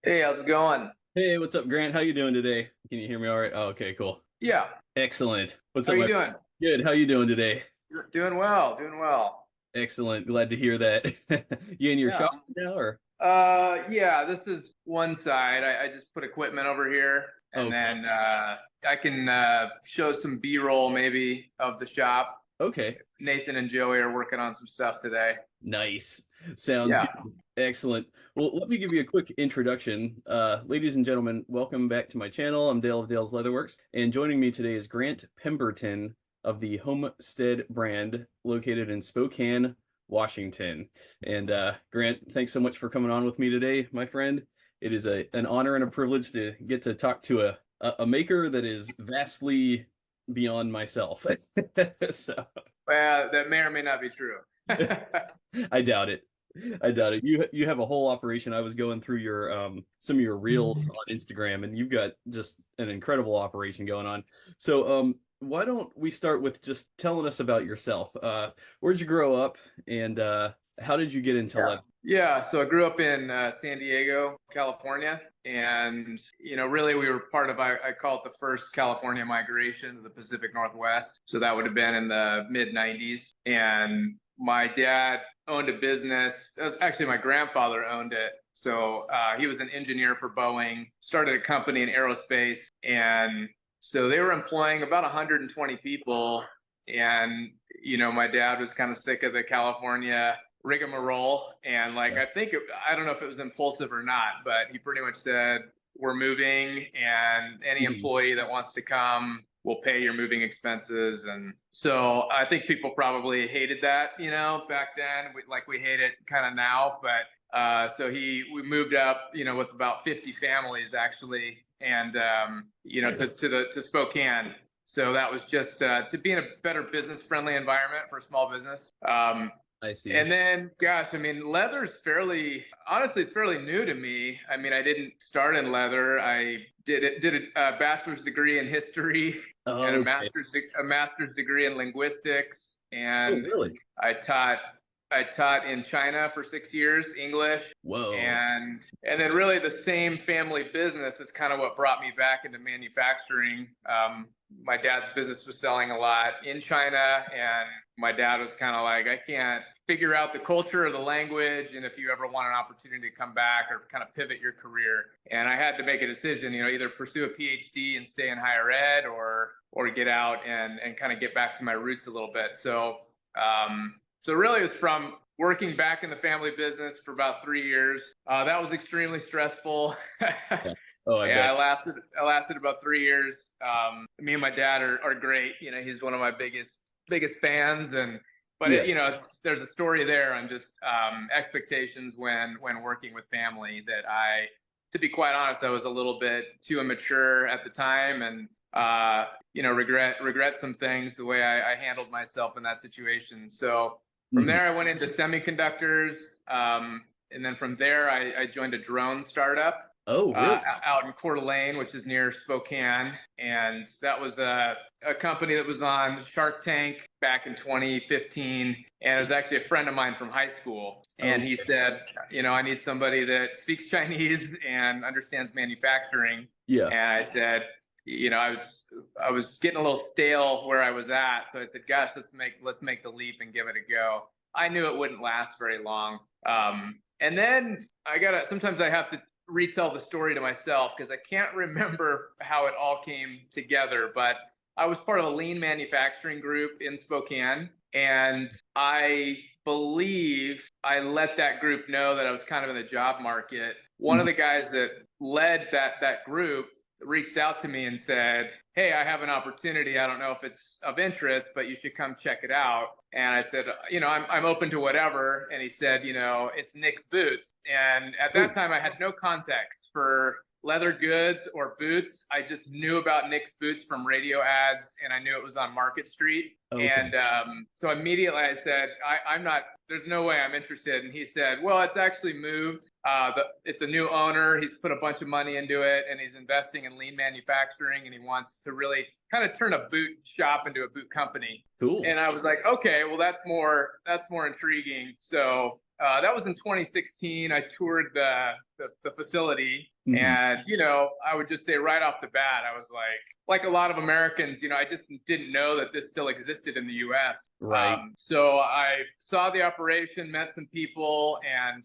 Hey, how's it going? Hey, what's up, Grant? How you doing today? Can you hear me all right? Oh, okay, cool. Yeah, Excellent. What's how up, you my doing? Good. How you doing today? Doing well, doing well. Excellent. Glad to hear that. You in your Yeah. shop now or? Yeah, this is one side. I just put equipment over here and Okay. then I can show some B-roll maybe of the shop. Okay. Nathan and Joey are working on some stuff today. Nice. Sounds Yeah. good. Excellent. Well, let me give you a quick introduction. Ladies and gentlemen, welcome back to my channel. I'm Dale of Dale's Leatherworks, and joining me today is Grant Pemberton of the Homestead brand located in Spokane, Washington. And Grant, thanks so much for coming on with me today, my friend. It is an honor and a privilege to get to talk to a maker that is vastly beyond myself. So Well, that may or may not be true. I doubt it. I doubt it. You have a whole operation. I was going through your some of your reels on Instagram, and you've got just an incredible operation going on. So why don't we start with just telling us about yourself? Where'd you grow up, and how did you get into Yeah. leather? Yeah, so I grew up in San Diego, California, and really we were part of I call it the first California migration to the Pacific Northwest. So that would have been in the mid '90s, and my dad owned a business. It was actually my grandfather owned it. So he was an engineer for Boeing, started a company in aerospace, and so they were employing about 120 people. And my dad was kind of sick of the California rigmarole, and like Yeah. I don't know if it was impulsive or not, but he pretty much said, we're moving, and any Mhm. employee that wants to come will pay your moving expenses. And so I think people probably hated that, back then, we hate it kind of now. But so we moved up, with about 50 families actually, and to Spokane. So that was just to be in a better business friendly environment for small business. I see. And then, gosh, I mean, leather's honestly, it's fairly new to me. I mean, I didn't start in leather. I did a bachelor's degree in history and Okay. a master's degree in linguistics. Oh, And really? I taught, I taught in China for 6 years, English. Whoa. And then really the same family business is kind of what brought me back into manufacturing. My dad's business was selling a lot in China, and my dad was kind of like, I can't figure out the culture or the language, and if you ever want an opportunity to come back or kind of pivot your career. And I had to make a decision, either pursue a PhD and stay in higher ed, or get out and kind of get back to my roots a little bit. So really it was from working back in the family business for about 3 years. That was extremely stressful. Yeah. Oh, I Yeah, bet. I lasted about 3 years. Me and my dad are great. He's one of my biggest fans, and but Yeah. there's a story there on just expectations when working with family that to be quite honest, I was a little bit too immature at the time, and regret some things the way I handled myself in that situation. So from Mhm. there, I went into semiconductors, and then from there, I joined a drone startup Oh, really? out in Coeur d'Alene, which is near Spokane. And that was a company that was on Shark Tank back in 2015. And it was actually a friend of mine from high school. And he Okay. said, I need somebody that speaks Chinese and understands manufacturing. Yeah. And I said, I was getting a little stale where I was at. So I said, gosh, let's make the leap and give it a go. I knew it wouldn't last very long. And then sometimes I have to retell the story to myself because I can't remember how it all came together. But I was part of a lean manufacturing group in Spokane, and I believe I let that group know that I was kind of in the job market. One of Mhm. the guys that led that group reached out to me and said, hey, I have an opportunity. I don't know if it's of interest, but you should come check it out. And I said, I'm open to whatever. And he said, it's Nick's Boots. And at that Oh, time, I had no context for leather goods or boots. I just knew about Nick's Boots from radio ads, and I knew it was on Market Street. okay. And so immediately I said, I'm not, there's no way I'm interested. And he said, well, it's actually moved. It's a new owner. He's put a bunch of money into it, and he's investing in lean manufacturing, and he wants to really kind of turn a boot shop into a boot company. Cool. And I was like, okay, well, that's more intriguing. So That was in 2016. I toured the facility, Mhm. and I would just say right off the bat, I was like a lot of Americans, I just didn't know that this still existed in the U.S. Right. So I saw the operation, met some people, and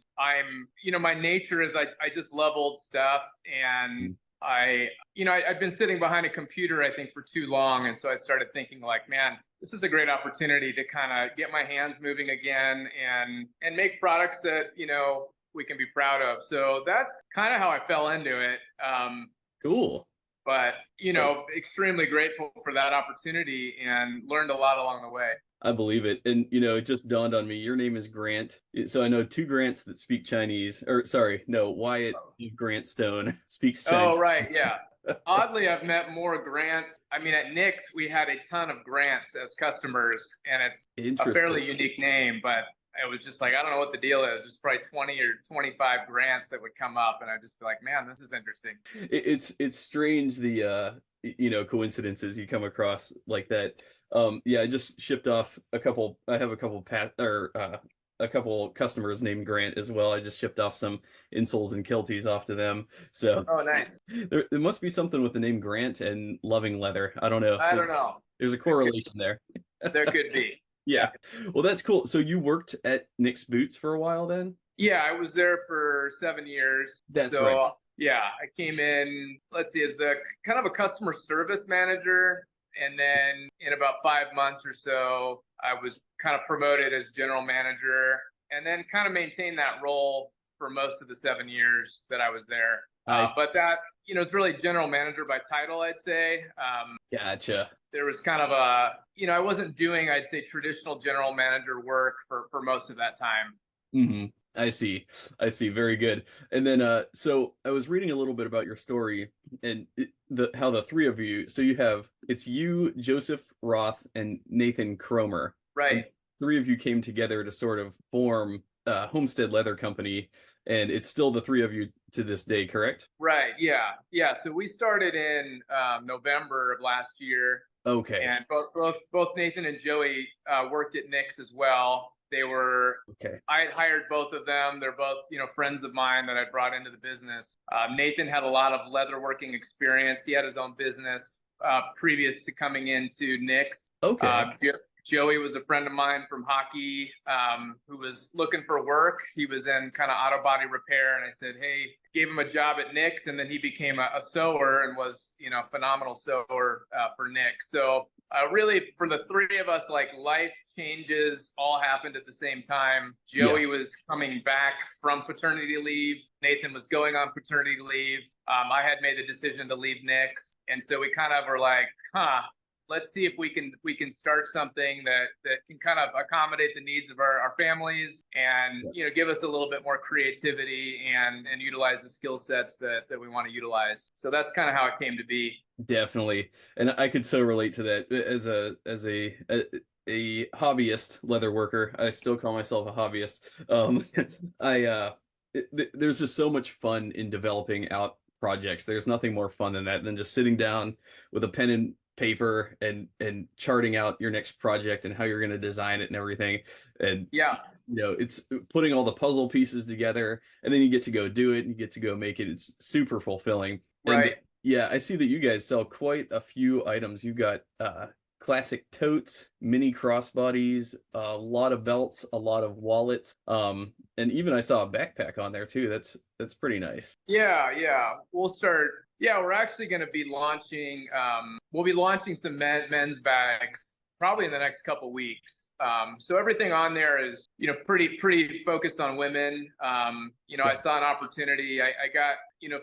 my nature is I just love old stuff, and I've been sitting behind a computer, I think, for too long. And so I started thinking like, man, this is a great opportunity to kind of get my hands moving again and make products that, we can be proud of. So that's kind of how I fell into it. Cool. But, extremely grateful for that opportunity and learned a lot along the way. I believe it. And, it just dawned on me, your name is Grant. So I know two Grants that speak Chinese, or sorry, no, Wyatt Grant Stone speaks Chinese. Oh, right. Yeah. Oddly, I've met more Grants. I mean, at Nick's, we had a ton of Grants as customers, and it's a fairly unique name, but it was just like, I don't know what the deal is. There's probably 20 or 25 Grants that would come up, and I'd just be like, man, this is interesting. It's strange, the coincidences you come across like that. I just shipped off a couple. I have a couple customers named Grant as well. I just shipped off some insoles and kilties off to them. So oh, nice. There must be something with the name Grant and loving leather. I don't know. I don't know. There's a correlation there. There could be. Yeah. Well, that's cool. So you worked at Nick's Boots for a while then? Yeah, I was there for 7 years. That's right. Yeah, I came in, let's see, as the kind of a customer service manager. And then in about 5 months or so, I was kind of promoted as general manager, and then kind of maintained that role for most of the 7 years that I was there. But that, it's really general manager by title, I'd say. Gotcha. There was kind of I wasn't doing, I'd say, traditional general manager work for most of that time. Mm-hmm. I see. Very good. And then, so I was reading a little bit about your story and how the three of you, so it's you, Joseph Roth, and Nathan Cromer. Right. And three of you came together to sort of form Homestead Leather Company, and it's still the three of you to this day, correct? Right. Yeah. Yeah. So we started in November of last year. Okay. And both Nathan and Joey worked at Nick's as well. They were, okay. I had hired both of them. They're both, friends of mine that I brought into the business. Nathan had a lot of leatherworking experience. He had his own business previous to coming into Nick's. Okay. Joey was a friend of mine from hockey who was looking for work. He was in kind of auto body repair, and I said, hey, gave him a job at Nick's, and then he became a sewer and was, a phenomenal sewer for Nick's. So really, for the three of us, like, life changes all happened at the same time. Joey was coming back from paternity leave. Nathan was going on paternity leave. I had made the decision to leave Nick's, and so we kind of were like, let's see if we can start something that can kind of accommodate the needs of our families and, give us a little bit more creativity and utilize the skill sets that we want to utilize. So that's kind of how it came to be. Definitely. And I could so relate to that as a hobbyist leather worker. I still call myself a hobbyist. There's just so much fun in developing out projects. There's nothing more fun than just sitting down with a pen and paper and charting out your next project and how you're going to design it and everything. And it's putting all the puzzle pieces together, and then you get to go do it and you get to go make it. It's super fulfilling. Right. And I see that you guys sell quite a few items. You got classic totes, mini crossbodies, a lot of belts, a lot of wallets, and even I saw a backpack on there too. That's pretty nice. Yeah. We're actually going to be launching. We'll be launching some men's bags probably in the next couple weeks. So everything on there is, pretty focused on women. I saw an opportunity. I got,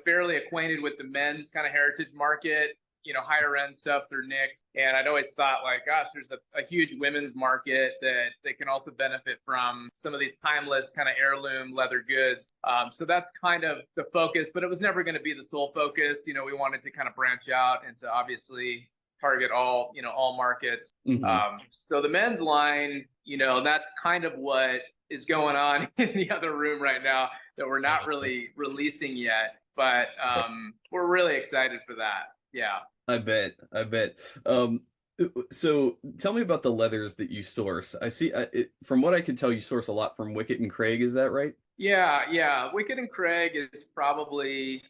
fairly acquainted with the men's kind of heritage market, higher end stuff through Nick's. And I'd always thought, like, gosh, there's a huge women's market that can also benefit from some of these timeless kind of heirloom leather goods. So that's kind of the focus, but it was never going to be the sole focus. We wanted to kind of branch out and to obviously target all markets. Mm-hmm. So the men's line, that's kind of what is going on in the other room right now that we're not really releasing yet, but we're really excited for that. Yeah. I bet. So tell me about the leathers that you source. I see, from what I could tell, you source a lot from Wicket and Craig. Is that right? Yeah, yeah. Wicked and Craig is probably,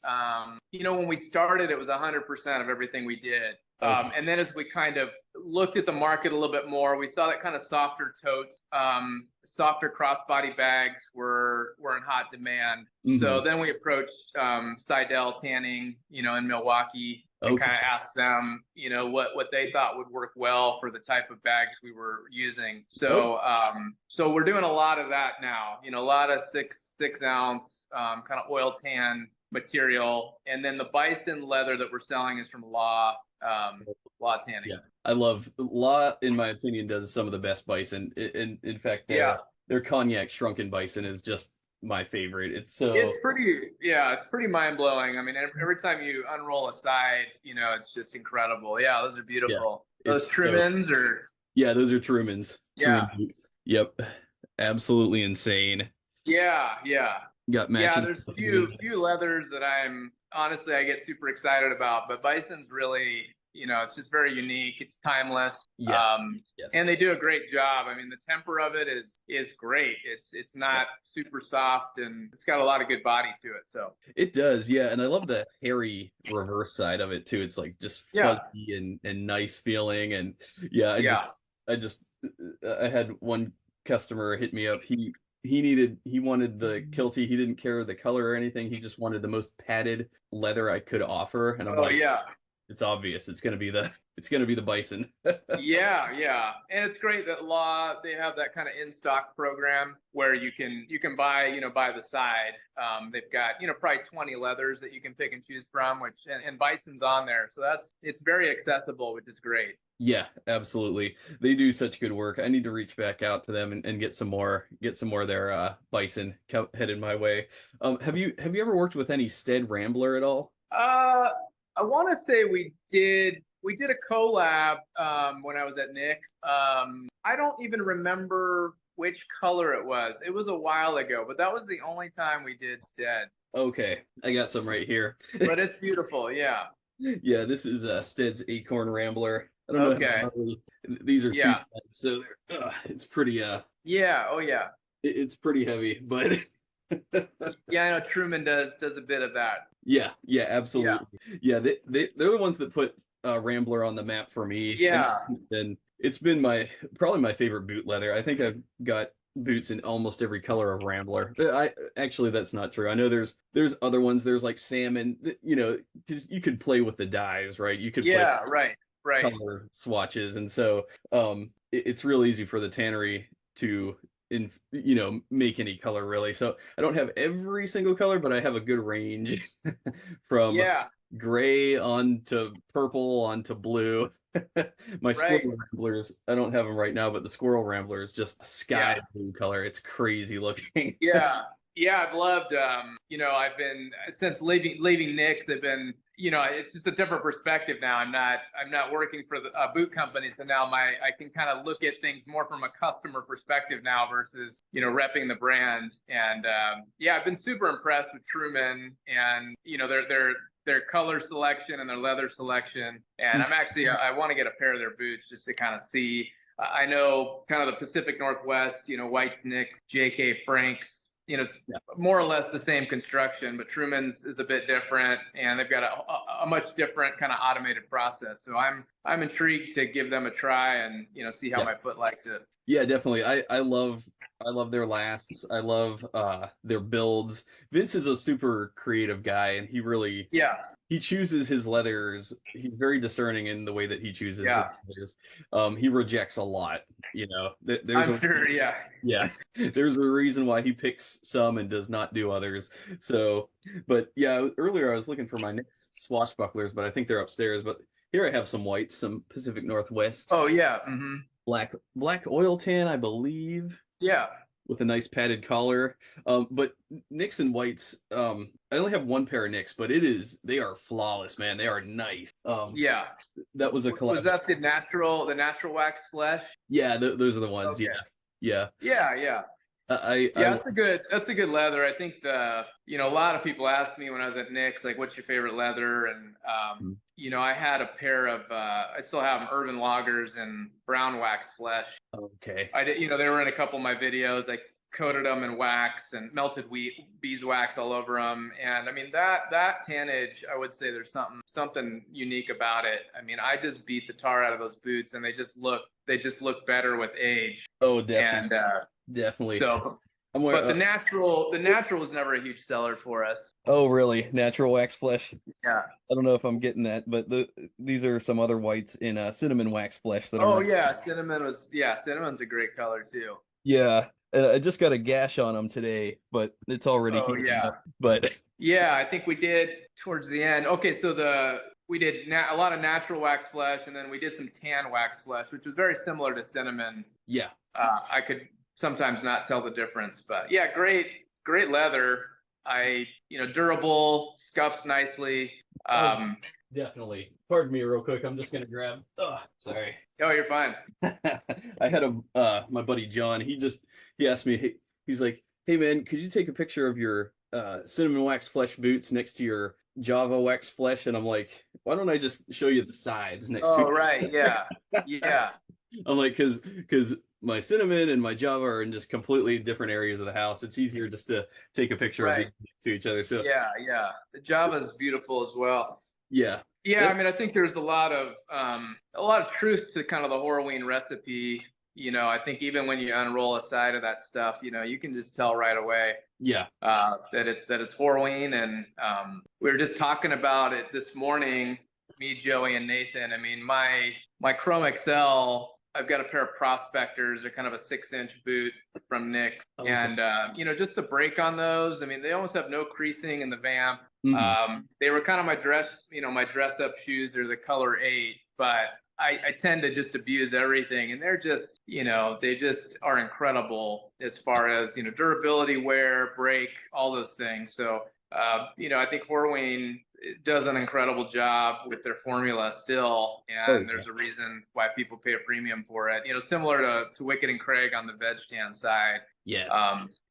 when we started, it was 100% of everything we did. Okay. And then as we kind of looked at the market a little bit more, we saw that kind of softer totes, softer crossbody bags were in hot demand. So then we approached Seidel Tanning, in Milwaukee, and Okay. kind of asked them, what they thought would work well for the type of bags we were using. So so we're doing a lot of that now. A lot of six ounce kind of oil tan material, and then the bison leather that we're selling is from Law Tanning. Yeah, I love Law. In my opinion, does some of the best bison. In fact, their cognac shrunken bison is just my favorite. It's pretty mind blowing. I mean, every time you unroll a side, it's just incredible. Yeah, those are beautiful. Yeah, those Trumans or yeah, those are Trumans. Yeah. Truman boots. Yep, absolutely insane. Yeah. Got matching. Yeah, there's a few leathers that I get super excited about, but bison's really, it's just very unique. It's timeless. Yes. And they do a great job. I mean, the temper of it is great. It's not super soft, and it's got a lot of good body to it. So it does, yeah. And I love the hairy reverse side of it too. It's like just fuzzy and nice feeling. And I had one customer hit me up. He wanted the kiltie. He didn't care the color or anything. He just wanted the most padded leather I could offer. And I'm like, it's obvious. It's gonna be the bison. yeah. And it's great that Law, they have that kind of in-stock program where you can buy, by the side. They've got, probably 20 leathers that you can pick and choose from, and bison's on there. So it's very accessible, which is great. Yeah, absolutely. They do such good work. I need to reach back out to them and get some more of their bison headed my way. Have you ever worked with any Stead Rambler at all? I want to say we did a collab when I was at Nick's. I don't even remember which color it was. It was a while ago, but that was the only time we did Stead. Okay, I got some right here. But it's beautiful, yeah. Yeah, this is Stead's Acorn Rambler. I don't know. These are two, so it's pretty. Yeah. Oh yeah. It's pretty heavy, but. Yeah, I know Truman does a bit of that. Yeah, absolutely. Yeah, they're the ones that put Rambler on the map for me. Yeah. And it's been probably my favorite boot leather. I think I've got boots in almost every color of Rambler. Actually, that's not true. I know there's other ones. There's like salmon, because you could play with the dyes, right? You could play color swatches, and so it's real easy for the tannery to make any color really. So I don't have every single color, but I have a good range from gray on to purple on to blue. My squirrel ramblers, I don't have them right now, but the squirrel rambler is just a sky blue color. It's crazy looking. Yeah, I've loved, I've been, since leaving Nick's, I've been, it's just a different perspective now. I'm not working for the boot company. So now I can kind of look at things more from a customer perspective now versus, repping the brand. And, I've been super impressed with Truman and, their color selection and their leather selection. And I want to get a pair of their boots just to kind of see. I know kind of the Pacific Northwest, White Nick, JK Franks, it's more or less the same construction, but Truman's is a bit different, and they've got a much different kind of automated process. So I'm intrigued to give them a try and see how my foot likes it. Yeah, definitely. I love their lasts. I love their builds. Vince is a super creative guy, and he chooses his leathers. He's very discerning in the way that he chooses his leathers. He rejects a lot, I'm sure. There's a reason why he picks some and does not do others. So, but yeah, earlier I was looking for my next swashbucklers, but I think they're upstairs. But here I have some whites, some Pacific Northwest. Oh yeah. Black oil tan, I believe. Yeah. With a nice padded collar. But Nicks and whites, I only have one pair of Nicks, but they are flawless, man. They are nice. That was a collab. Was that the natural wax flesh? Yeah, those are the ones. Okay. Yeah. Yeah. Yeah, that's a good leather. I think a lot of people asked me when I was at Nick's, like, what's your favorite leather? And, I had a pair of, I still have them, Urban Loggers and brown wax flesh. Okay. I did, they were in a couple of my videos. I coated them in wax and melted beeswax all over them. And I mean, that tannage, I would say there's something unique about it. I mean, I just beat the tar out of those boots, and they just look better with age. Oh, definitely. And, definitely. So, but the natural was never a huge seller for us. Oh, really? Natural wax flesh? Yeah. I don't know if I'm getting that, but these are some other whites in cinnamon wax flesh that cinnamon's a great color too. Yeah. I just got a gash on them today, but it's already healing up. But yeah, I think we did towards the end. Okay, so we did a lot of natural wax flesh, and then we did some tan wax flesh, which was very similar to cinnamon. Yeah. I could sometimes not tell the difference, but yeah, great leather. Durable, scuffs nicely. Definitely. Pardon me real quick. I'm just going to grab, sorry. Oh, you're fine. I had my buddy John, he asked me, he's like, hey man, could you take a picture of your cinnamon wax flesh boots next to your Java wax flesh? And I'm like, why don't I just show you the sides next to it? Oh, right. Yeah. Yeah. I'm like, because my cinnamon and my Java are in just completely different areas of the house. It's easier just to take a picture of these next to each other. So yeah. The Java is beautiful as well. Yeah. Yeah, I mean, I think there's a lot of truth to kind of the Horween recipe. I think even when you unroll a side of that stuff, you can just tell right away. Yeah. That it's Horween, and we were just talking about it this morning, me, Joey, and Nathan. I mean, my Chrome XL, I've got a pair of Prospectors. They're kind of a 6-inch boot from Nick's. Okay. And, just the break on those, I mean, they almost have no creasing in the vamp. Mm-hmm. They were kind of my dress up shoes. They're the color 8, but I tend to just abuse everything. And they're just, they just are incredible as far as, durability, wear, break, all those things. So, I think Horween does an incredible job with their formula still, and there's a reason why people pay a premium for it. Similar to Wickett and Craig on the veg tan side. Yes.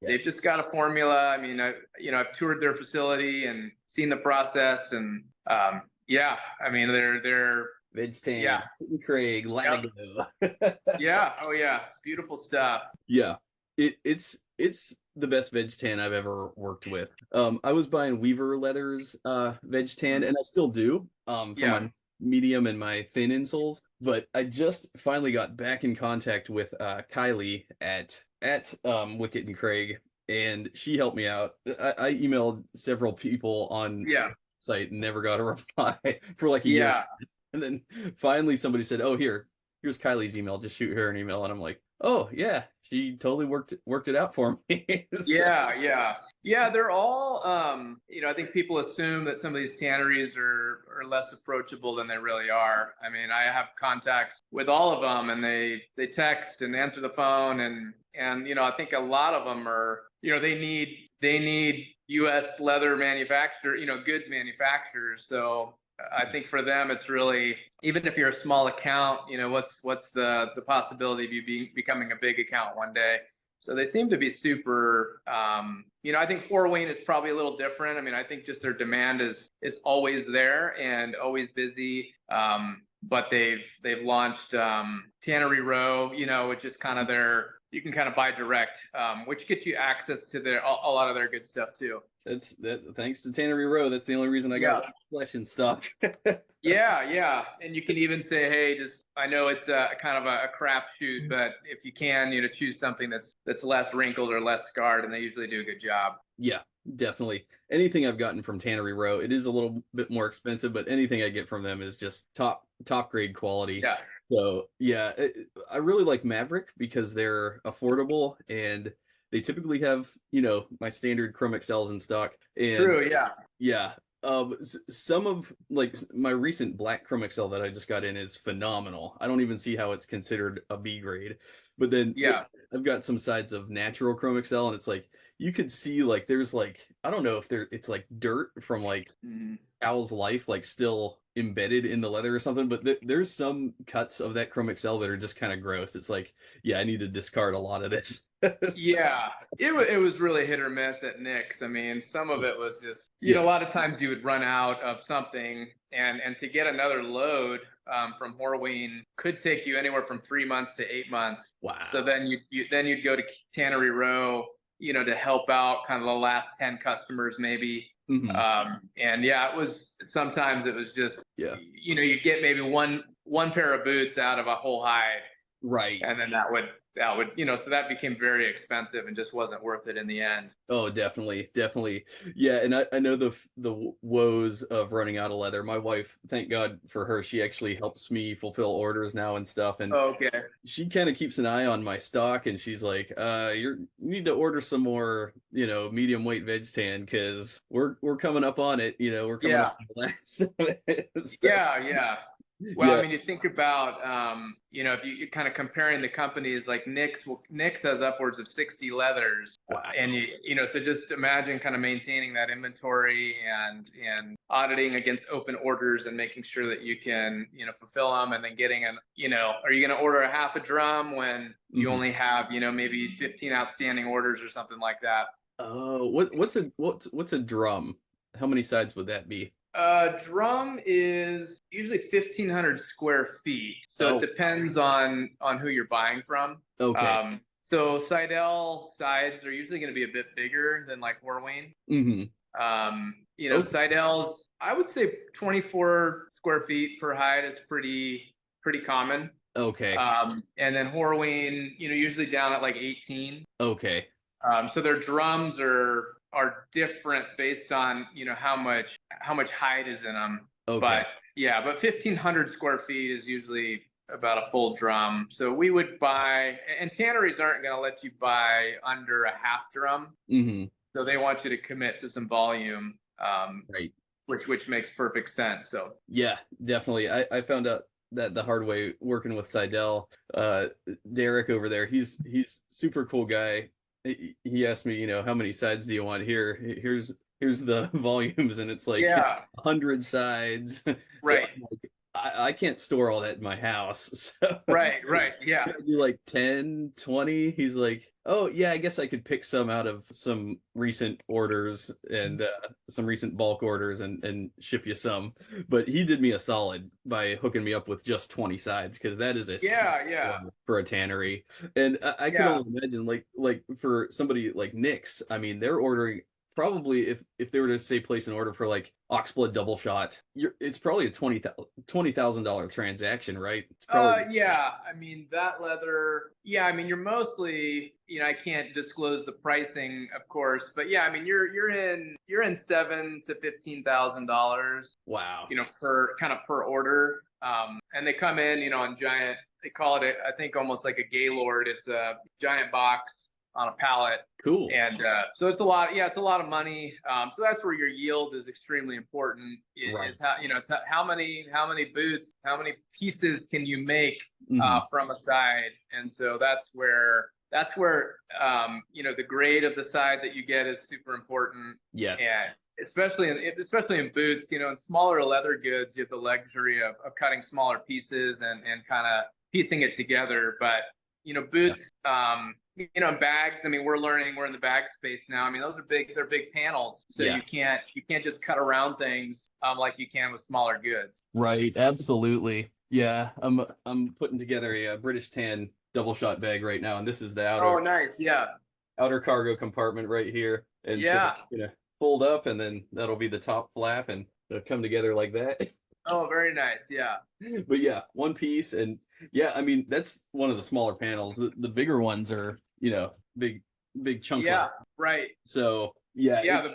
They've just got a formula. I mean, I've toured their facility and seen the process, and I mean, they're veg tan. Yeah. Craig, Latigo. Yep. Yeah. Oh yeah, it's beautiful stuff. Yeah. It's the best veg tan I've ever worked with. I was buying Weaver Leathers veg tan, and I still do for my medium and my thin insoles. But I just finally got back in contact with Kylie at Wickett and Craig, and she helped me out. I emailed several people on site and never got a reply for like a year. And then finally somebody said, "Oh, here's Kylie's email. Just shoot her an email." And I'm like, "Oh yeah, she totally worked it out for me." So. Yeah. They're all, I think people assume that some of these tanneries are less approachable than they really are. I mean, I have contacts with all of them, and they text and answer the phone, and I think a lot of them are, they need U.S. leather goods manufacturers. So I think for them, it's really, even if you're a small account, what's the possibility of you becoming a big account one day? So they seem to be super, I think Horween is probably a little different. I mean, I think just their demand is always there and always busy. But they've launched Tannery Row, which is kind of you can kind of buy direct, which gets you access to a lot of their good stuff too. That's thanks to Tannery Row. That's the only reason I got flesh in stock. Yeah. And you can even say, hey, I know it's a kind of a crapshoot, but if you can, choose something that's less wrinkled or less scarred, and they usually do a good job. Yeah, definitely. Anything I've gotten from Tannery Row, it is a little bit more expensive, but anything I get from them is just top grade quality. Yeah. So yeah, I really like Maverick because they're affordable, and they typically have, my standard Chrome XLs in stock. And true, yeah. Yeah. Some of my recent black Chrome XL that I just got in is phenomenal. I don't even see how it's considered a B grade. But then I've got some sides of natural Chrome XL, and it's like you could see there's I don't know if it's dirt from Al's life still embedded in the leather or something, but there's some cuts of that Chrome XL that are just kind of gross. It's like, yeah, I need to discard a lot of this. Yeah, it was really hit or miss at Nick's. I mean, some of it was just, you know, a lot of times you would run out of something, and to get another load from Horween could take you anywhere from 3 months to 8 months. Wow. So then you'd go to Tannery Row, you know, to help out kind of the last 10 customers maybe. And yeah, sometimes it was just, you know, you get maybe one pair of boots out of a whole hide. Right. And then that would, you know, so that became very expensive and just wasn't worth it in the end. Oh, definitely. Yeah. And I know the woes of running out of leather. My wife, thank God for her, she actually helps me fulfill orders now and stuff. And she kind of keeps an eye on my stock, and she's like, you need to order some more, you know, medium weight veg tan, because we're coming up on it. You know, we're coming up on the last of it. So, yeah. Well, I mean, you think about, you know, if you're kind of comparing the companies, like Nick's has upwards of 60 leathers. Wow. And, you know, so just imagine kind of maintaining that inventory and auditing against open orders and making sure that you can, you know, fulfill them, and then getting you know, are you going to order a half a drum when you only have, you know, maybe 15 outstanding orders or something like that? Oh, what's a drum? How many sides would that be? Drum is usually 1,500 square feet. So it depends on who you're buying from. Okay. So Seidel sides are usually going to be a bit bigger than like Horween. You know, Seidel's, I would say 24 square feet per hide is pretty common. Okay. And then Horween, you know, usually down at like 18. Okay. So their drums are different based on, you know, how much hide is in them. Okay. But 1,500 square feet is usually about a full drum. So we would buy, and tanneries aren't going to let you buy under a half drum. So they want you to commit to some volume. Right. Which makes perfect sense. So yeah, definitely. I found out that the hard way working with Seidel. Derek over there, he's super cool guy. He asked me, you know, how many sides do you want here? Here's the volumes, and it's like 100 sides. Right. Like, I can't store all that in my house. So right. Yeah. I do like 10, 20. He's like, oh yeah, I guess I could pick some out of some recent orders and some recent bulk orders and ship you some. But he did me a solid by hooking me up with just 20 sides, because that is a for a tannery. And I can only imagine, like for somebody like Nick's, I mean, they're ordering probably, if they were to say place an order for like oxblood double shot, it's probably a $20,000 transaction, right? It's probably I mean, that leather, I mean, you're mostly, you know, I can't disclose the pricing, of course, but I mean, you're in $7,000 to $15,000. Wow. You know, per order. And they come in, you know, on giant, they call it I think almost like a Gaylord. It's a giant box on a pallet. Cool. And so it's a lot. It's a lot of money. So that's where your yield is extremely important. Is how, you know, it's how many boots, how many pieces can you make from a side, and so that's where you know, the grade of the side that you get is super important. Yes. And especially in boots, you know, in smaller leather goods, you have the luxury of cutting smaller pieces and kind of piecing it together. But you know, boots, you know, bags, I mean, we're in the bag space now. I mean, those are big, they're big panels. So you can't just cut around things like you can with smaller goods. Right. Absolutely. Yeah. I'm putting together a British tan double shot bag right now. And this is the outer. Oh, nice. Yeah. Outer cargo compartment right here. And so, you know, fold up, and then that'll be the top flap, and it'll come together like that. Oh, very nice. Yeah. But yeah, one piece. And I mean, that's one of the smaller panels. The bigger ones are, you know, big chunk. Yeah, right. So the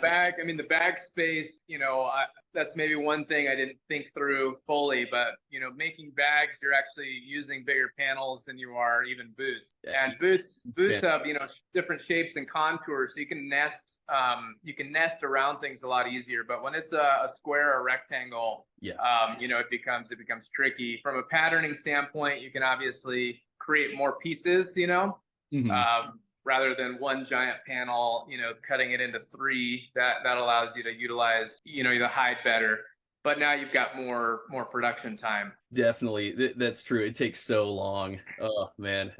bag space, you know, that's maybe one thing I didn't think through fully, but you know, making bags, you're actually using bigger panels than you are even boots. And boots have, you know, different shapes and contours, so you can nest around things a lot easier. But when it's a square or rectangle, you know, it becomes tricky. From a patterning standpoint, you can obviously create more pieces, you know. Rather than one giant panel, you know, cutting it into three, that allows you to utilize, you know, the hide better. but now you've got more production time. Definitely. That's true. It takes so long. Oh man.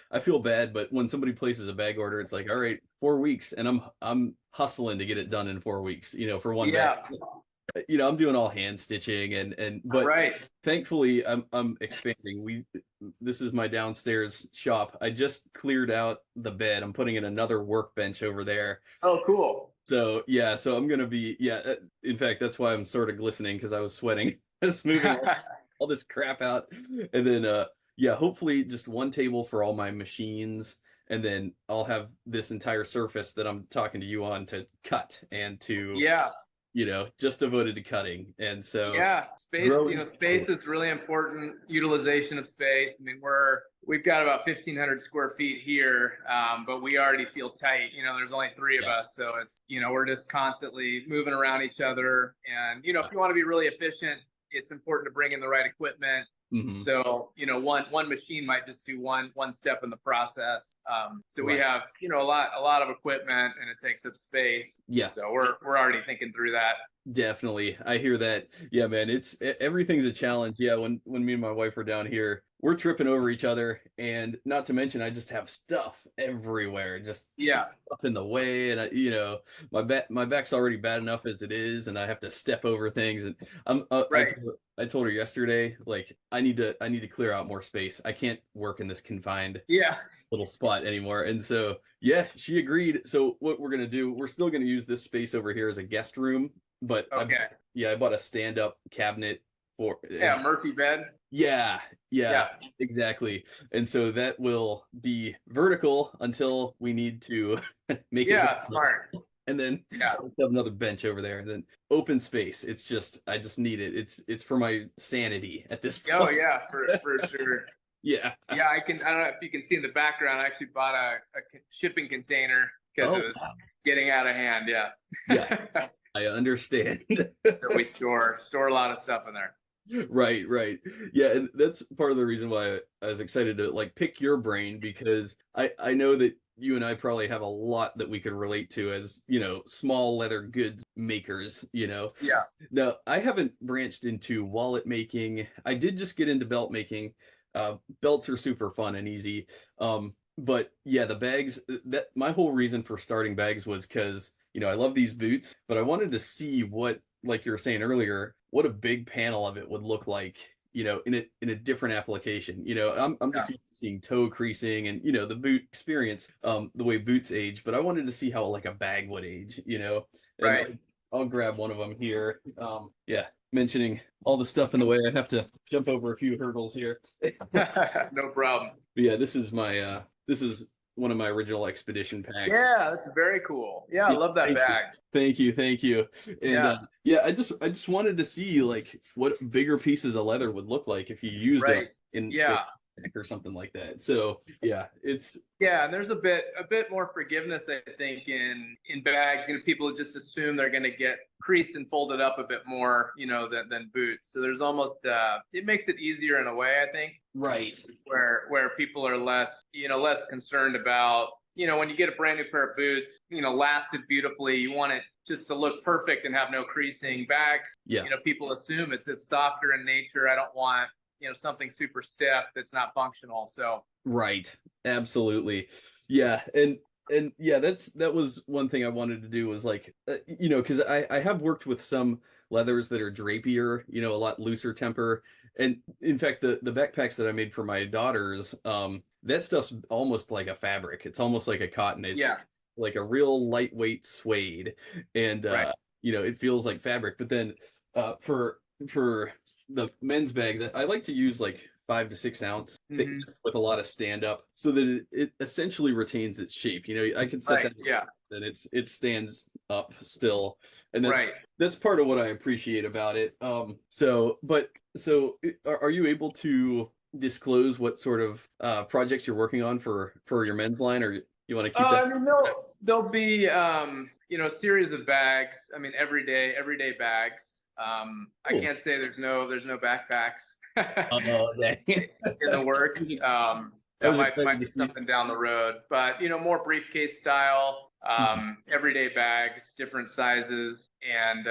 I feel bad, but when somebody places a bag order, it's like, all right, 4 weeks, and I'm hustling to get it done in 4 weeks, for one bag. Yeah. I'm doing all hand stitching but Right. thankfully I'm expanding. This is my downstairs shop. I just cleared out the bed. I'm putting in another workbench over there. Oh, cool. So yeah, so I'm gonna be in fact, that's why I'm sort of glistening, because I was sweating. Just moving all this crap out. And then hopefully just one table for all my machines, and then I'll have this entire surface that I'm talking to you on to cut and to just devoted to cutting. And so space, space is really important. Utilization of space. I mean, we've got about 1,500 square feet here, but we already feel tight. There's only three of us, so it's we're just constantly moving around each other. And if you want to be really efficient, it's important to bring in the right equipment. Mm-hmm. So, one machine might just do one step in the process. So we have, a lot of equipment, and it takes up space. Yeah. So we're already thinking through that. Definitely. I hear that. Yeah, man, everything's a challenge. Yeah. When me and my wife were down here, we're tripping over each other, and not to mention, I just have stuff everywhere, just up in the way. And my back's already bad enough as it is, and I have to step over things. And I told her yesterday, like, I need to clear out more space. I can't work in this confined little spot anymore. And so, she agreed. So what we're going to do, we're still going to use this space over here as a guest room, but I bought a stand-up cabinet for Murphy bed. Yeah, exactly. And so that will be vertical until we need to make it smart. And then I'll have another bench over there, and then open space. I just need it. It's for my sanity at this point. Oh yeah, for sure. Yeah. I don't know if you can see in the background, I actually bought a shipping container because it was getting out of hand. Yeah. I understand. So we store a lot of stuff in there. Right. Yeah, and that's part of the reason why I was excited to pick your brain, because I know that you and I probably have a lot that we could relate to as, small leather goods makers, Yeah. Now, I haven't branched into wallet making. I did just get into belt making. Belts are super fun and easy. But the bags, that my whole reason for starting bags was because, I love these boots, but I wanted to see what, like you were saying earlier, what a big panel of it would look like, in a different application. I'm just used to seeing toe creasing and, the boot experience, the way boots age, but I wanted to see how a bag would age, and right. I'll grab one of them here. Mentioning all the stuff in the way, I have to jump over a few hurdles here. No problem. But this is one of my original expedition packs. Yeah, that's very cool. Yeah, I love that bag. Thank you. And I just wanted to see what bigger pieces of leather would look like if you used it in or something like that. So it's and there's a bit more forgiveness, I think, in bags. People just assume they're going to get creased and folded up a bit more, than boots. So there's almost it makes it easier in a way, I think. Right. Where people are less concerned about, when you get a brand new pair of boots, lasted beautifully, you want it just to look perfect and have no creasing. Bags, people assume it's softer in nature. I don't want something super stiff that's not functional. So right, absolutely. And that was one thing I wanted to do was because I have worked with some leathers that are drapier, a lot looser temper. And in fact, the backpacks that I made for my daughters, that stuff's almost like a fabric. It's almost like a cotton. It's like a real lightweight suede, and it feels like fabric. But then for the men's bags, I like to use 5 to 6 ounce thickness with a lot of stand up, so that it essentially retains its shape. I can set that and it stands up still, and that's part of what I appreciate about it. So are you able to disclose what sort of projects you're working on for your men's line, or you want to keep that? I mean, there'll be a series of bags. I mean, everyday bags. I can't say there's no backpacks in the works. That might be something down the road, but more briefcase style, everyday bags, different sizes, and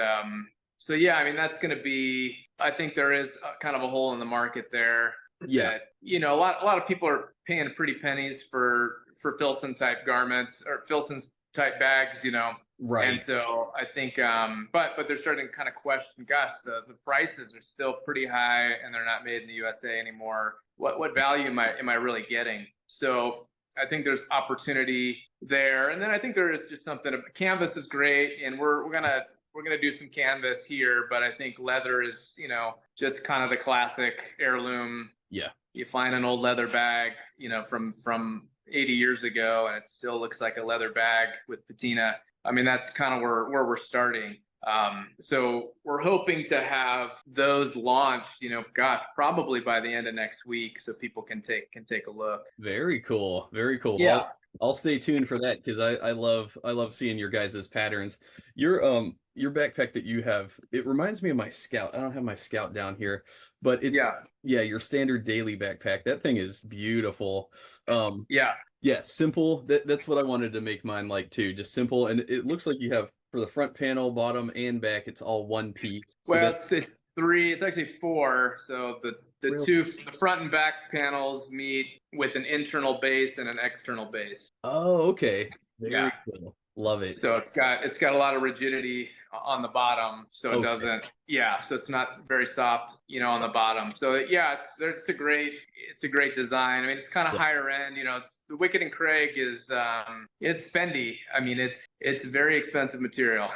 So yeah, I mean, that's going to be, I think there is kind of a hole in the market there. Yeah. That, you know, a lot of people are paying pretty pennies for Filson type garments or Filson type bags, you know. Right. And so I think, but they're starting to kind of question, gosh, the prices are still pretty high and they're not made in the USA anymore. What value am I really getting? So I think there's opportunity there. And then I think there is just something, canvas is great, and we're gonna do some canvas here, but I think leather is, you know, just kind of the classic heirloom. Yeah. You find an old leather bag, you know, from 80 years ago, and it still looks like a leather bag with patina. I mean, that's kind of where we're starting. So we're hoping to have those launched, you know, gosh, probably by the end of next week, so people can take a look. Very cool. Very cool. Yeah. I'll stay tuned for that, because I love seeing your guys' patterns. Your backpack that you have, it reminds me of my Scout. I don't have my Scout down here, but it's your standard daily backpack. That thing is beautiful. Yeah, simple. That's what I wanted to make mine like too. Just simple, and it looks like you have, for the front panel, bottom, and back, it's all one piece. So well, it's three. It's actually four. So the front and back panels meet with an internal base and an external base. Oh, okay. Very cool. Love it. So it's got a lot of rigidity on the bottom, so it doesn't. Yeah, so it's not very soft, you know, on the bottom. So yeah, it's a great design. I mean, it's kind of higher end. You know, it's the Wicked and Craig is it's Fendi. I mean, it's very expensive material.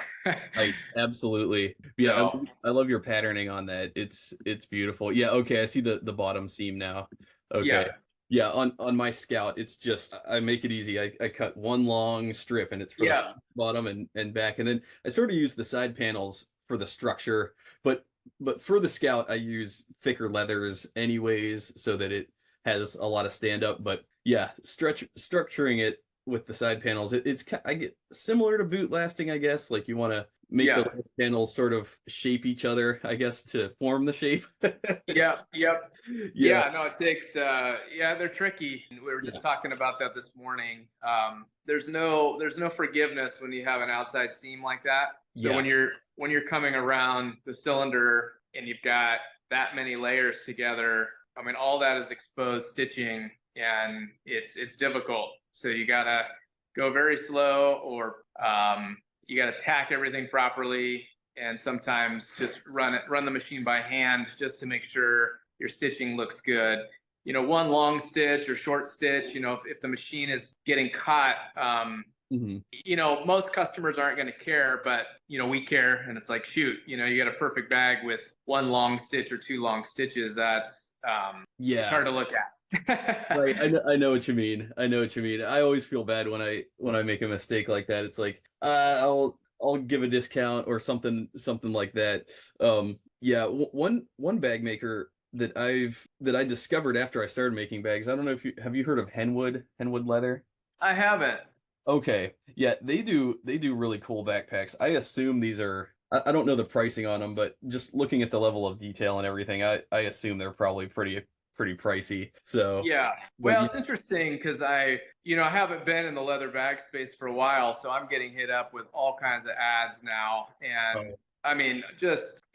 Absolutely. Yeah, so, I love your patterning on that. It's beautiful. Yeah. Okay, I see the bottom seam now. Okay. Yeah. Yeah, on my Scout, it's just, I make it easy. I cut one long strip, and it's for the bottom and back. And then I sort of use the side panels for the structure, but for the Scout, I use thicker leathers anyways, so that it has a lot of stand up. But yeah, structuring it with the side panels, I get similar to boot lasting, I guess. Like, you want to make the panels sort of shape each other, I guess, to form the shape. Yeah, no, it takes they're tricky. We were just talking about that this morning. There's no forgiveness when you have an outside seam like that. So when you're coming around the cylinder and you've got that many layers together, I mean, all that is exposed stitching, and it's difficult. So you gotta go very slow, or you got to tack everything properly, and sometimes just run the machine by hand just to make sure your stitching looks good. You know, one long stitch or short stitch, you know, if the machine is getting caught, you know, most customers aren't going to care, but, you know, we care, and it's like, shoot, you know, you got a perfect bag with one long stitch or two long stitches. That's it's hard to look at. Right. I know what you mean. I always feel bad when I make a mistake like that. It's like, I'll give a discount or something like that. One bag maker that I discovered after I started making bags. I don't know if you heard of Henwood leather? I haven't. Okay. Yeah, they do really cool backpacks. I assume these are, I don't know the pricing on them, but just looking at the level of detail and everything, I assume they're probably pretty pricey. So yeah, well, it's interesting because I haven't been in the leather bag space for a while, so I'm getting hit up with all kinds of ads now, and I mean,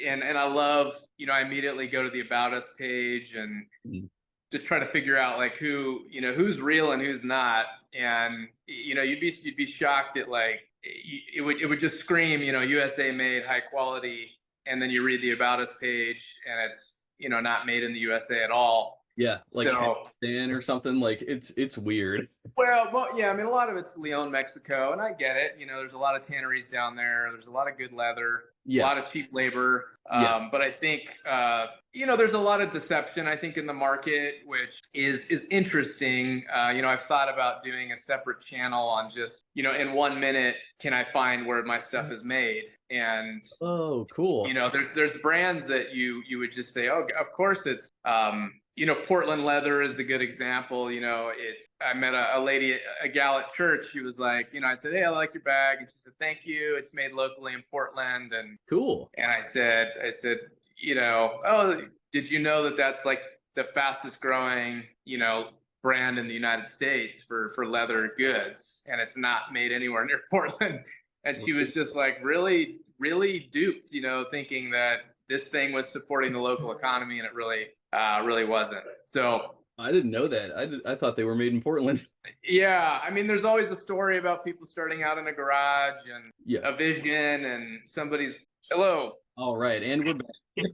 and I love, I immediately go to the About Us page and just try to figure out like who's real and who's not, and you'd be shocked at like it would just scream USA made, high quality, and then you read the About Us page and it's not made in the USA at all. Yeah, like Dan or something. Like it's weird. Well, yeah. I mean, a lot of it's Leon, Mexico, and I get it. There's a lot of tanneries down there. There's a lot of good leather. A lot of cheap labor. But I think there's a lot of deception, I think, in the market, which is interesting. I've thought about doing a separate channel on just in 1 minute, can I find where my stuff is made? And cool. There's brands that you would just say, oh, of course it's Portland leather is the good example. I met a lady, a gal at church. She was like, I said, hey, I like your bag. And she said, thank you. It's made locally in Portland. And cool. And I said, oh, did you know that that's like the fastest growing, brand in the United States for leather goods, and it's not made anywhere near Portland? And she was just like, really? really duped, thinking that this thing was supporting the local economy, and it really wasn't. So I didn't know that. I thought they were made in Portland. yeah, I mean, there's always a story about people starting out in a garage and Yeah. a vision and somebody's hello. All right, and we're back.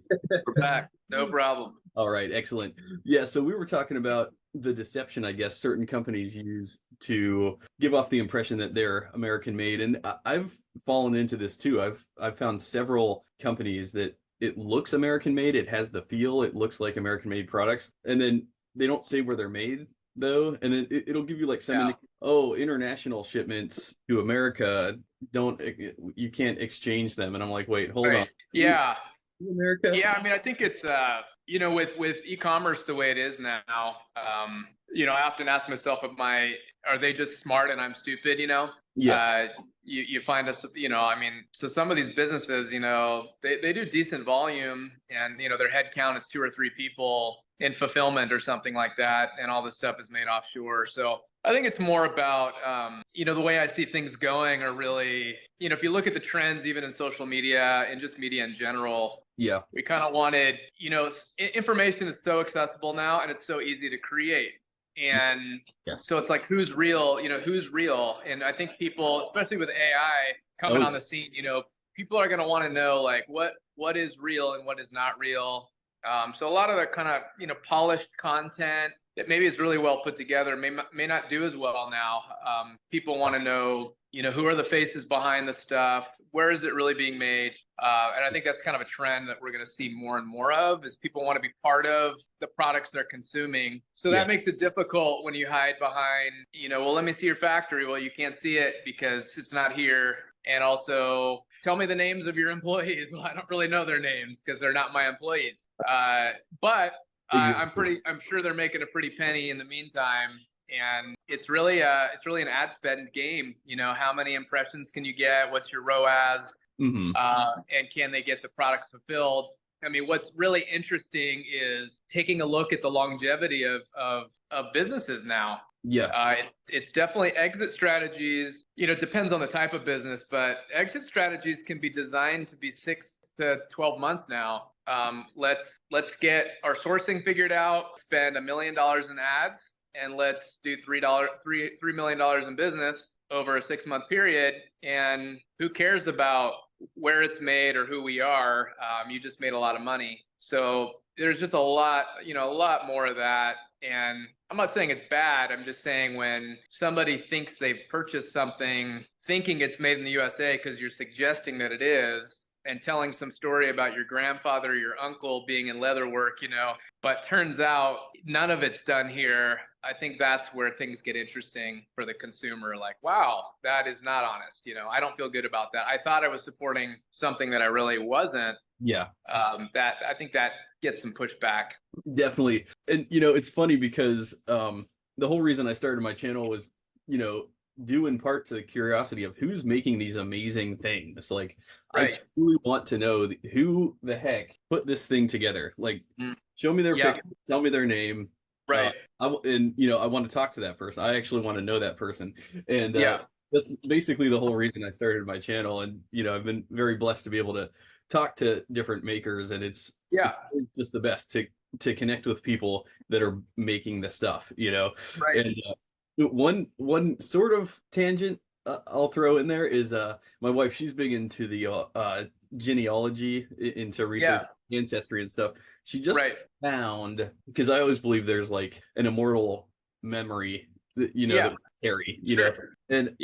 We're back. No problem. All right, excellent. Yeah, so we were talking about the deception, I guess, certain companies use to give off the impression that they're American made, and I've fallen into this too. I've found several companies that it looks American made, it has the feel, it looks like American made products, and then they don't say where they're made though, and then it'll give you like some international shipments to America you can't exchange them, and I'm like, wait, hold on. Yeah. America? Yeah, I mean, I think it's with e-commerce the way it is now, I often ask myself, are they just smart and I'm stupid, Yeah. You find us, so some of these businesses, they do decent volume, and their head count is 2 or 3 people in fulfillment or something like that, and all this stuff is made offshore. So I think it's more about, the way I see things going are really, if you look at the trends, even in social media and just media in general, yeah, we kind of wanted, information is so accessible now, and it's so easy to create. And so it's like, who's real, who's real? And I think people, especially with AI coming on the scene, people are going to want to know, like, what is real and what is not real. So a lot of the kind of, polished content that maybe is really well put together may not do as well now. People want to know, who are the faces behind the stuff? Where is it really being made? And I think that's kind of a trend that we're going to see more and more of, is people want to be part of the products they're consuming. So that makes it difficult when you hide behind, well, let me see your factory. Well, you can't see it because it's not here. And also, tell me the names of your employees. Well, I don't really know their names because they're not my employees. But I'm sure they're making a pretty penny in the meantime. And it's really an ad spend game. How many impressions can you get? What's your ROAS? And can they get the products fulfilled? I mean, what's really interesting is taking a look at the longevity of businesses now. Yeah. It's definitely exit strategies. It depends on the type of business, but exit strategies can be designed to be 6 to 12 months now. Let's get our sourcing figured out, spend $1 million in ads, and let's do $3 million in business over a 6-month period. And who cares about where it's made or who we are? You just made a lot of money. So there's just a lot more of that. And I'm not saying it's bad. I'm just saying, when somebody thinks they've purchased something thinking it's made in the USA because you're suggesting that it is, and telling some story about your grandfather or your uncle being in leatherwork, but turns out none of it's done here. I think that's where things get interesting for the consumer. Like, wow, that is not honest. I don't feel good about that. I thought I was supporting something that I really wasn't. Yeah. That I think that gets some pushback. Definitely. And, it's funny because the whole reason I started my channel was, due in part to the curiosity of who's making these amazing things. Like, I truly want to know who the heck put this thing together. Like, show me their picture, tell me their name. Right. I want to talk to that person. I actually want to know that person. And that's basically the whole reason I started my channel. And, I've been very blessed to be able to talk to different makers, and it's just the best to connect with people that are making the stuff, Right. And one sort of tangent I'll throw in there is my wife, she's big into the genealogy, into research, ancestry and stuff. She just found, because I always believe there's like an immortal memory that that we carry, and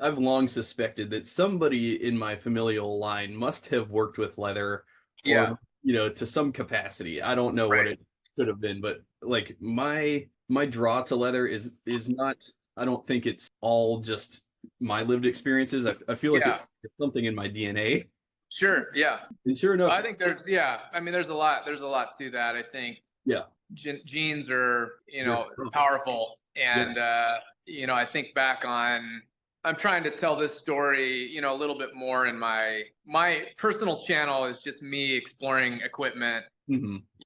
I've long suspected that somebody in my familial line must have worked with leather, or, to some capacity. I don't know what it could have been, but like my draw to leather is not, I don't think it's all just my lived experiences. I feel like it's something in my DNA. Sure. Yeah. And sure enough, I think there's a lot to that. I think genes are, powerful. And, I think back on, I'm trying to tell this story, a little bit more in my personal channel is just me exploring equipment.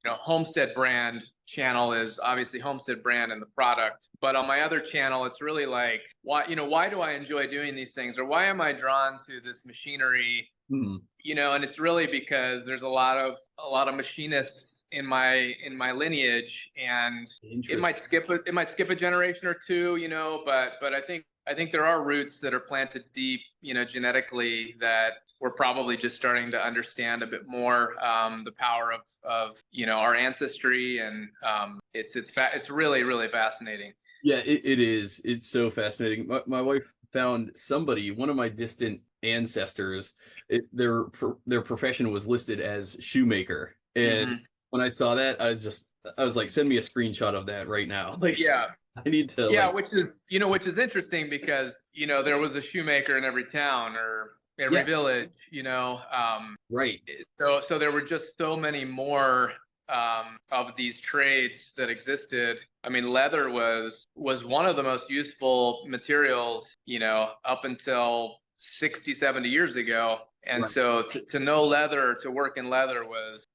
Homestead brand channel is obviously Homestead brand and the product. But on my other channel, it's really like, why do I enjoy doing these things? Or why am I drawn to this machinery? Mhm. And it's really because there's a lot of machinists in my lineage, and it might Interesting. skip a generation or two, but I think there are roots that are planted deep, genetically, that we're probably just starting to understand a bit more, the power of our ancestry, and it's really, really fascinating. Yeah, it is. It's so fascinating. My wife found somebody, one of my distant ancestors, their profession was listed as shoemaker. And Hmm. when I saw that, I was like, send me a screenshot of that right now. Like, Yeah. I need to Yeah, like, which is interesting because, there was a shoemaker in every town or every yeah, village, right. so there were just so many more, of these trades that existed. I mean, leather was one of the most useful materials, up until 60, 70 years ago. And Right. so to know leather, to work in leather,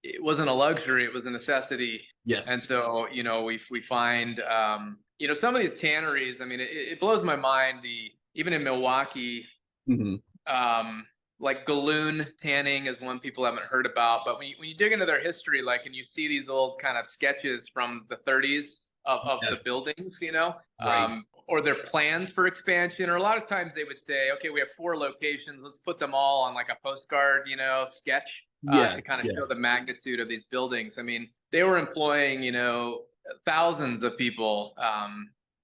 it wasn't a luxury, it was a necessity. And Yes. so, we find, some of these tanneries. I mean, it blows my mind. Even in Milwaukee, Hmm. um, like Galloon tanning is one people haven't heard about. But when you dig into their history, like, and you see these old kind of sketches from the 30s of Yeah. the buildings, Right. or their plans for expansion, or a lot of times they would say, okay, we have 4 locations, let's put them all on like a postcard, sketch, Yeah. to kind of Yeah. show the magnitude of these buildings. I mean, they were employing, thousands of people,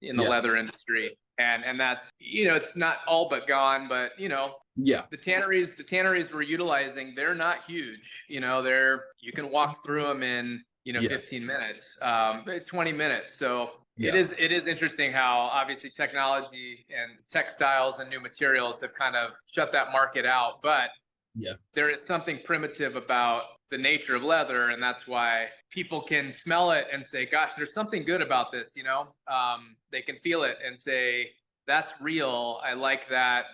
in the Yeah. leather industry, and that's, it's not all but gone, but Yeah. the tanneries we're utilizing, they're not huge. You can walk through them in, Yeah. 15 minutes, 20 minutes. So it Yeah. is it is interesting how obviously technology and textiles and new materials have kind of shut that market out, but Yeah. there is something primitive about the nature of leather, and that's why people can smell it and say, gosh, there's something good about this. They can feel it and say, that's real, I like that.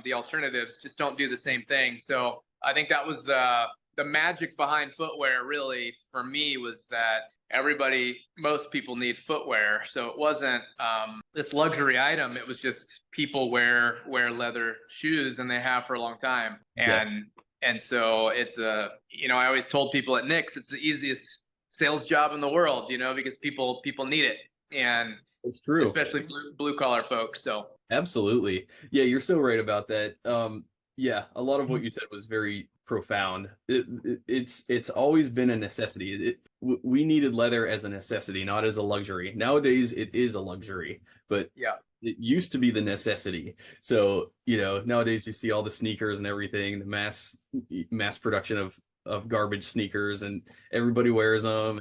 The alternatives just don't do the same thing. So I think that was the magic behind footwear, really, for me, was that most people need footwear. So it wasn't, this luxury item. It was just people wear leather shoes, and they have for a long time. Yeah. And so I always told people at Nick's, it's the easiest sales job in the world, because people need it, and It's true. especially blue collar folks. So Absolutely. Yeah, you're so right about that. Yeah, a lot of what you said was very profound. It's always been a necessity. We needed leather as a necessity, not as a luxury. Nowadays, it is a luxury, but yeah, it used to be the necessity. So, nowadays you see all the sneakers and everything, the mass production of garbage sneakers, and everybody wears them,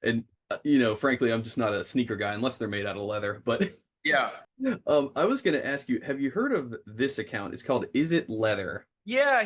and frankly, I'm just not a sneaker guy unless they're made out of leather, but yeah, I was going to ask you, have you heard of this account? It's called Is It Leather? yeah.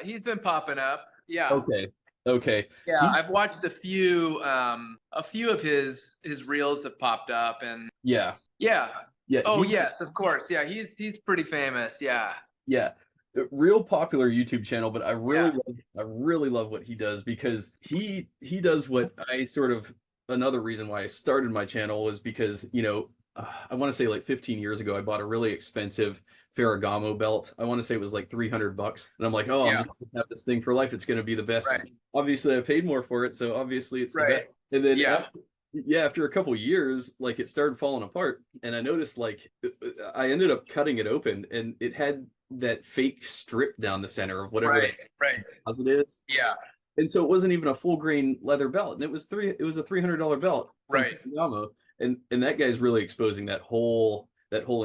He's been popping up. Yeah, Okay. Okay. yeah. He, I've watched a few of his reels have popped up, and yeah. yeah. Yeah. Oh yes, of course. Yeah, he's pretty famous. Yeah, Yeah. A real popular YouTube channel, but yeah, I really love what he does because he does what I sort of another reason why I started my channel was because, I want to say like 15 years ago, I bought a really expensive Ferragamo belt. I want to say it was like $300. And I'm like, oh, I'm yeah. just gonna have this thing for life. It's going to be the best. Right, Obviously, I paid more for it, so obviously it's the right. best. And then Yeah, after a couple years, like it started falling apart, and I noticed like I ended up cutting it open, and it had that fake strip down the center of whatever right, that right. composite is. Yeah, And so it wasn't even a full grain leather belt, and it was a $300 belt from right. Ferragamo, and that guy's really exposing that whole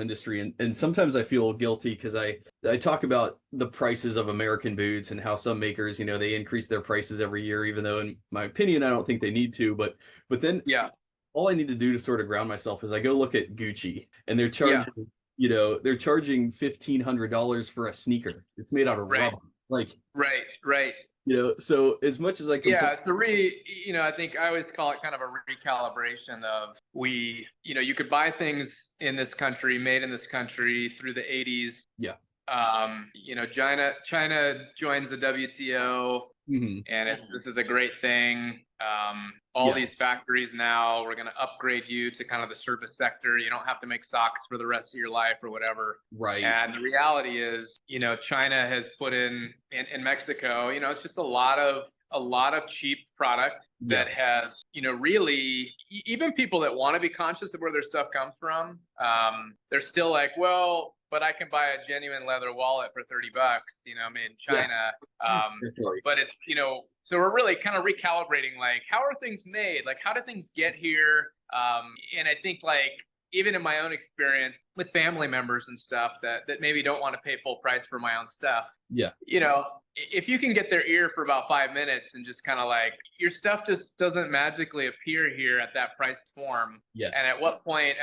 industry, and sometimes I feel guilty because I talk about the prices of American boots and how some makers, they increase their prices every year, even though in my opinion I don't think they need to, but then Yeah, all I need to do to sort of ground myself is I go look at Gucci, and yeah. they're charging $1,500 for a sneaker. It's made out of Right, rubber. Like, right, right. so as much as I complain, Yeah, it's I think I always call it kind of a recalibration of, you could buy things in this country, made in this country through the 80s. yeah, China joins the WTO. Hmm. And this is a great thing. All these factories now, we're going to upgrade you to kind of the service sector. You don't have to make socks for the rest of your life or whatever. Right. And the reality is, China has put in Mexico, it's just a lot of cheap product that has, really, even people that want to be conscious of where their stuff comes from, they're still like, well, but I can buy a genuine leather wallet for $30, made in China. But it's, so we're really kind of recalibrating, like, how are things made? Like, how do things get here? And I think, like, even in my own experience with family members and stuff that maybe don't want to pay full price for my own stuff. Yeah. If you can get their ear for about 5 minutes and just kind of like, your stuff just doesn't magically appear here at that price form. Yes. And at what point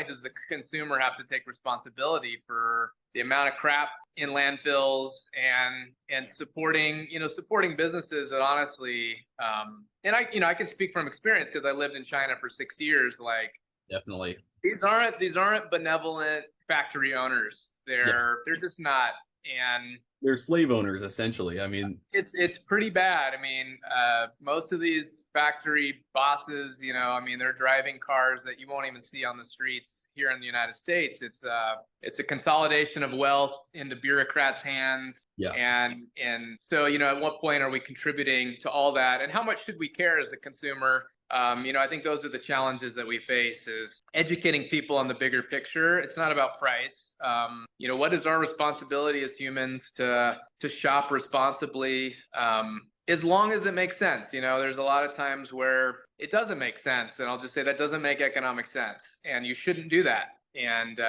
does the consumer have to take responsibility for the amount of crap in landfills and supporting businesses that honestly, and I can speak from experience because I lived in China for 6 years. Like, definitely, these aren't benevolent factory owners. They're just not. And they're slave owners, essentially. I mean, it's pretty bad. I mean, most of these factory bosses, they're driving cars that you won't even see on the streets here in the United States. It's a consolidation of wealth into bureaucrats' hands. Yeah. And so, at what point are we contributing to all that? And how much should we care as a consumer? I think those are the challenges that we face, is educating people on the bigger picture. It's not about price. What is our responsibility as humans to shop responsibly, as long as it makes sense. There's a lot of times where it doesn't make sense, and I'll just say that doesn't make economic sense, and you shouldn't do that. And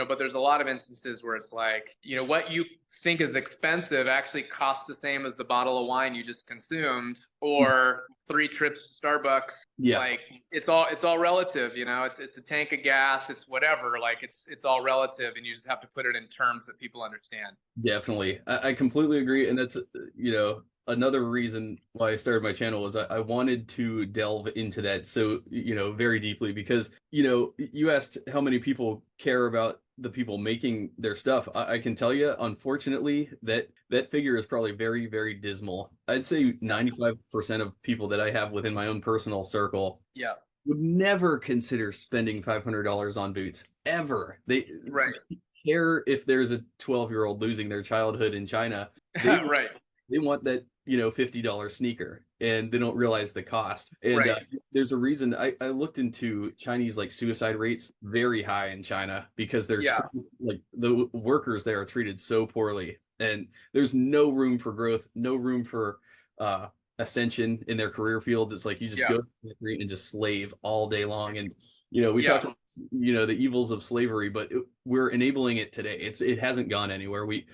but there's a lot of instances where it's like, what you think is expensive actually costs the same as the bottle of wine you just consumed, or 3 trips to Starbucks. Yeah. Like, it's all relative. It's a tank of gas, it's whatever. Like, it's all relative, and you just have to put it in terms that people understand. Definitely. I completely agree. And that's, another reason why I started my channel was I wanted to delve into that so, very deeply, because, you asked how many people care about the people making their stuff. I can tell you, unfortunately, that figure is probably very, very dismal. I'd say 95% of people that I have within my own personal circle would never consider spending $500 on boots, ever. They care if there's a 12-year-old losing their childhood in China. They want that, $50 sneaker, and they don't realize the cost. And there's a reason. I looked into Chinese, like, suicide rates, very high in China, because they're like, the workers there are treated so poorly, and there's no room for growth, no room for ascension in their career fields. It's like, you just go to the factory and just slave all day long. And we talk about, the evils of slavery, but we're enabling it today. It hasn't gone anywhere. We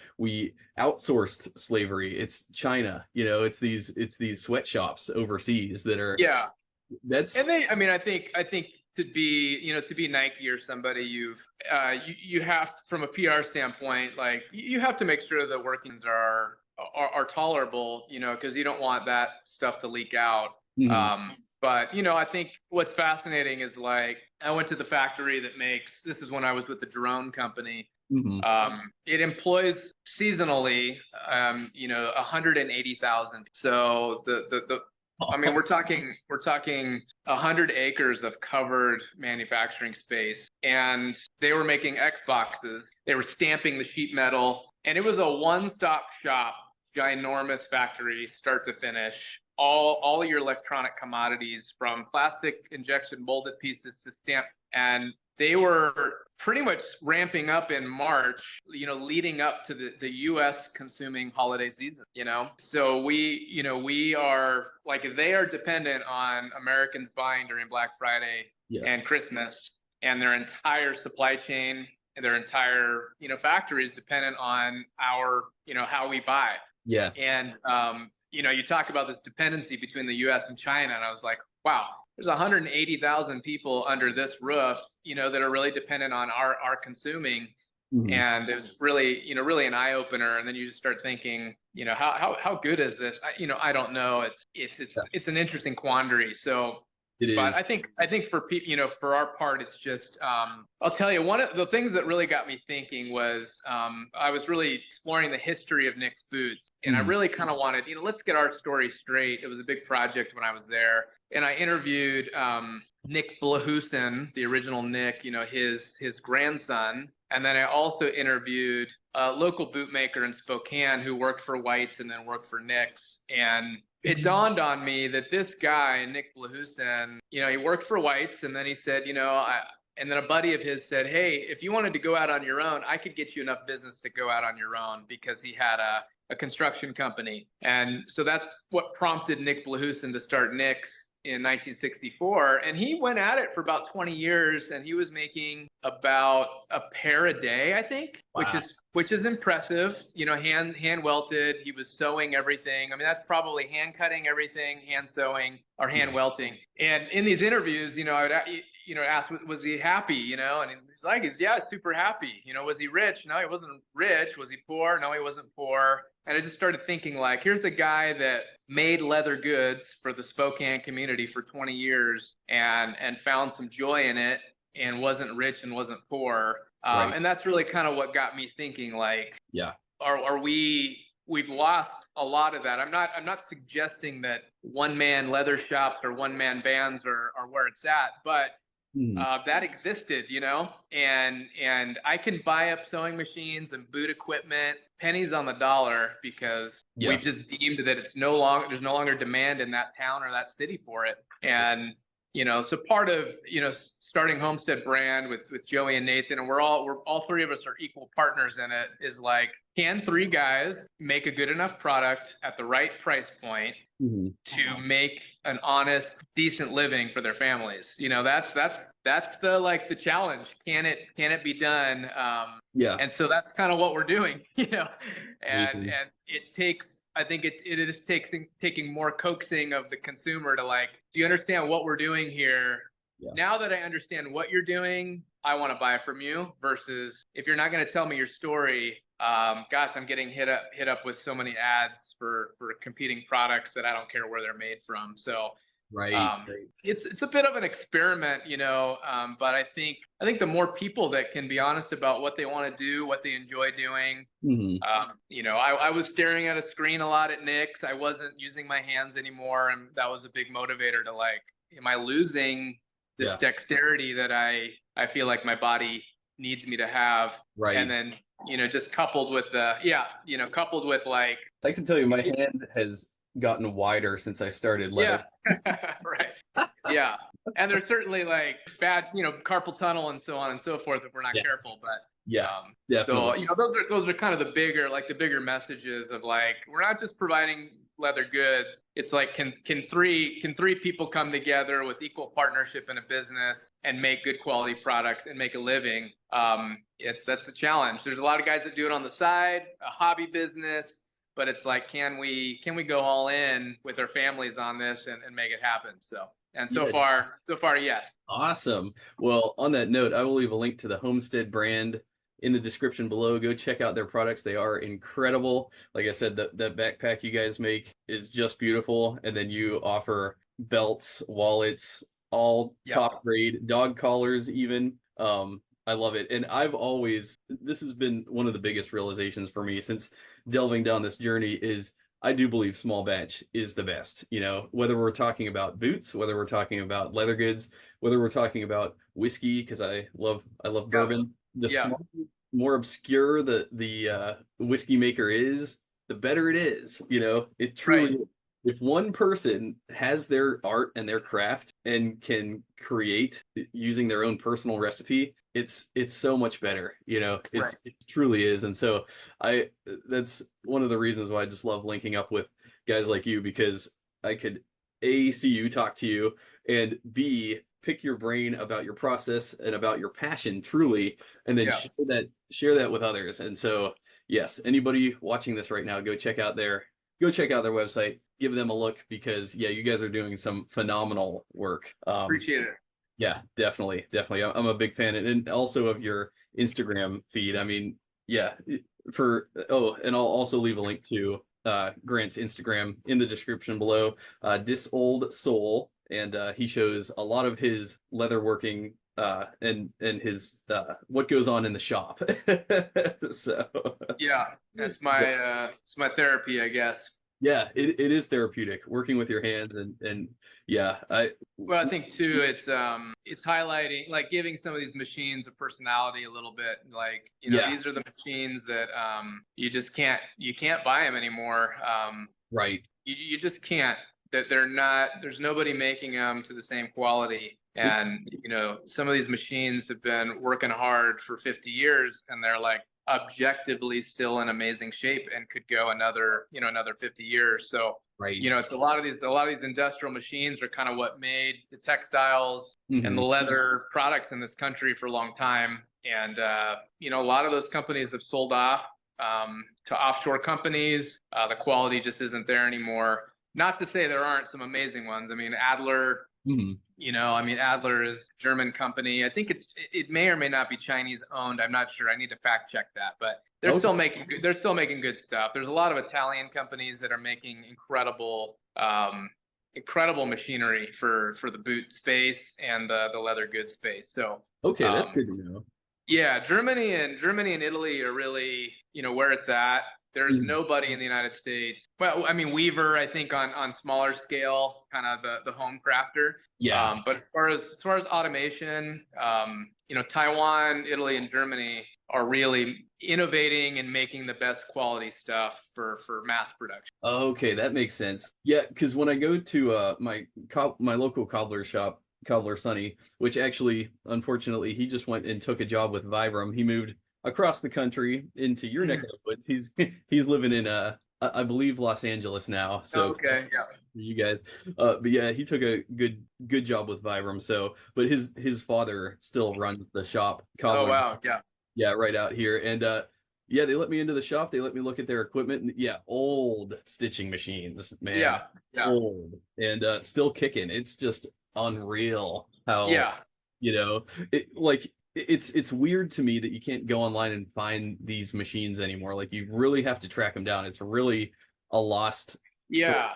outsourced slavery. It's China. It's these sweatshops overseas that are I think to be Nike or somebody, you have to, from a PR standpoint, like, you have to make sure the workings are tolerable, because you don't want that stuff to leak out. But, I think what's fascinating is, like, I went to the factory that makes, this is when I was with the drone company. It employs seasonally, 180,000. So we're talking 100 acres of covered manufacturing space, and they were making Xboxes. They were stamping the sheet metal, and it was a one-stop shop, ginormous factory, start to finish. All your electronic commodities, from plastic injection molded pieces to stamp. And they were pretty much ramping up in March, leading up to the U.S. consuming holiday season, So we are, like, if they are dependent on Americans buying during Black Friday and Christmas, and their entire supply chain and their entire, factory is dependent on our, how we buy. Yes. And, you talk about this dependency between the U.S. and China, and I was like, wow, there's 180,000 people under this roof, that are really dependent on our consuming. And it was really, really an eye opener. And then you just start thinking, how good is this? I don't know. It's an interesting quandary. So It But is. I think for people, for our part, it's just, I'll tell you, one of the things that really got me thinking was, I was really exploring the history of Nick's Boots. And I really kind of wanted, let's get our story straight. It was a big project when I was there. And I interviewed Nick Blahusen, the original Nick, his grandson. And then I also interviewed a local bootmaker in Spokane who worked for White's and then worked for Nick's. And it dawned on me that this guy, Nick Blahusen, he worked for White's, and then he said, and then a buddy of his said, hey, if you wanted to go out on your own, I could get you enough business to go out on your own, because he had a construction company. And so that's what prompted Nick Blahusen to start Nick's in 1964. And he went at it for about 20 years, and he was making about a pair a day, I think. Wow. which is impressive, hand welted. He was sewing everything. I mean, that's probably hand cutting everything, hand sewing, or hand welting. And in these interviews, I would ask, was he happy, and he's like, yeah, super happy. Was he rich? No, he wasn't rich. Was he poor? No, he wasn't poor. And I just started thinking, like, here's a guy that made leather goods for the Spokane community for 20 years and found some joy in it, and wasn't rich and wasn't poor. Right. And that's really kind of what got me thinking, like, we've lost a lot of that. I'm not suggesting that one-man leather shops or one-man bands are where it's at, but that existed, and I can buy up sewing machines and boot equipment, pennies on the dollar, because we've just deemed that there's no longer demand in that town or that city for it. And, so part of, starting Homestead brand with Joey and Nathan, and we're all three of us are equal partners in it, is like, can three guys make a good enough product at the right price point to make an honest, decent living for their families? That's the challenge. Can it be done? And so that's kind of what we're doing, and it takes, I think it is taking more coaxing of the consumer to, like, do you understand what we're doing here? Yeah. Now that I understand what you're doing, I want to buy from you, versus if you're not going to tell me your story, gosh, I'm getting hit up with so many ads for competing products that I don't care where they're made from. So it's a bit of an experiment, but I think the more people that can be honest about what they want to do, what they enjoy doing. I was staring at a screen a lot at Nick's. I wasn't using my hands anymore, and that was a big motivator to, like, am I losing this dexterity that I feel like my body needs me to have? Right. And then, just coupled with like, I can tell you my hand has gotten wider since I started leather. Right. Yeah. And there's certainly, like, bad, carpal tunnel and so on and so forth if we're not careful. But definitely. So, those are kind of the bigger messages of, like, we're not just providing leather goods. It's like, can three people come together with equal partnership in a business and make good quality products and make a living? That's the challenge. There's a lot of guys that do it on the side, a hobby business, but it's like, can we go all in with our families on this and make it happen? So far, yes. Awesome. Well, on that note, I will leave a link to the Homestead brand in the description below. Go check out their products. They are incredible. Like I said, the backpack you guys make is just beautiful. And then you offer belts, wallets, all top grade, dog collars even. I love it. And this has been one of the biggest realizations for me since delving down this journey, is I do believe small batch is the best, whether we're talking about boots, whether we're talking about leather goods, whether we're talking about whiskey, because I love bourbon. The more obscure the whiskey maker is, the better it is. It truly, if one person has their art and their craft and can create using their own personal recipe, it's so much better. It truly is. And so that's one of the reasons why I just love linking up with guys like you, because I could A, see you, talk to you, and B, pick your brain about your process and about your passion truly, and then share that with others. And so, yes, anybody watching this right now, go check out their website, give them a look, because you guys are doing some phenomenal work. Appreciate it. Yeah, definitely. I'm a big fan, and also of your Instagram feed. I mean, and I'll also leave a link to Grant's Instagram in the description below. Disold Soul, and he shows a lot of his leatherworking and his what goes on in the shop. So Yeah, that's my it's my therapy, I guess. yeah, it is therapeutic working with your hands, and yeah, Well, I think too, it's highlighting, like giving some of these machines a personality a little bit. Like, yeah, these are the machines that you just can't buy them anymore. right. You just can't. That they're not. There's nobody making them to the same quality. And some of these machines have been working hard for 50 years, and they're like objectively still in amazing shape and could go another 50 years. So Right. it's a lot of these industrial machines are kind of what made the textiles and the leather products in this country for a long time. And a lot of those companies have sold off to offshore companies. The quality just isn't there anymore. Not to say there aren't some amazing ones. I mean, Adler. Adler is a German company. I think it may or may not be Chinese owned. I'm not sure. I need to fact check that, but they're still making good stuff. There's a lot of Italian companies that are making incredible machinery for the boot space and the leather goods space. So okay, that's good to know. Yeah, Germany and Italy are really where it's at. There's nobody in the United States. Well, I mean, Weaver, I think on smaller scale, kind of the home crafter. Yeah. But as far as automation, Taiwan, Italy, and Germany are really innovating and making the best quality stuff for mass production. Okay, that makes sense. Yeah, because when I go to my local cobbler shop, Cobbler Sonny, which actually, unfortunately, he just went and took a job with Vibram. He moved across the country into your neck of the woods. He's living in I believe Los Angeles now. So okay, yeah. You guys, but yeah, he took a good job with Vibram. So, but his father still runs the shop. Oh wow, yeah, right out here, and yeah, they let me into the shop. They let me look at their equipment. And, yeah, old stitching machines, man. Yeah. Old and still kicking. It's just unreal how it's weird to me that you can't go online and find these machines anymore. Like you really have to track them down. It's really a lost. Yeah.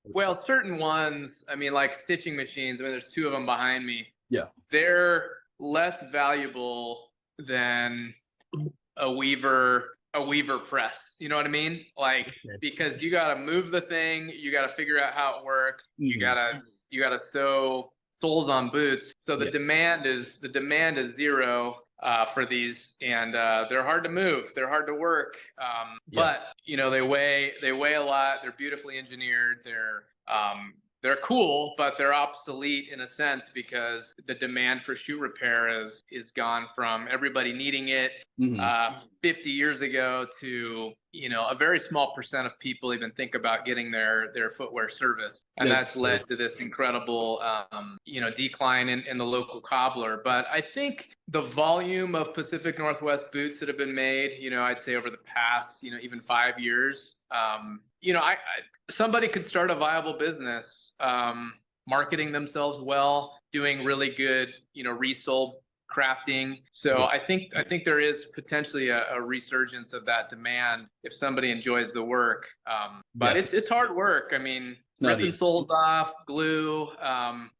Well, certain ones, I mean, like stitching machines. I mean, there's two of them behind me. Yeah. They're less valuable than a weaver press. You know what I mean? Like, because you got to move the thing, you got to figure out how it works. You got to sew soles on boots. So the demand is zero for these, and they're hard to move. They're hard to work. But they weigh a lot. They're beautifully engineered. They're cool, but they're obsolete in a sense because the demand for shoe repair is gone from everybody needing it 50 years ago to a very small percent of people even think about getting their footwear serviced, and that's led to this incredible decline in the local cobbler. But I think the volume of Pacific Northwest boots that have been made, I'd say over the past even 5 years, somebody could start a viable business marketing themselves well, doing really good resold crafting. So I think there is potentially a resurgence of that demand if somebody enjoys the work. But it's hard work. I mean, ripping soles off, glue.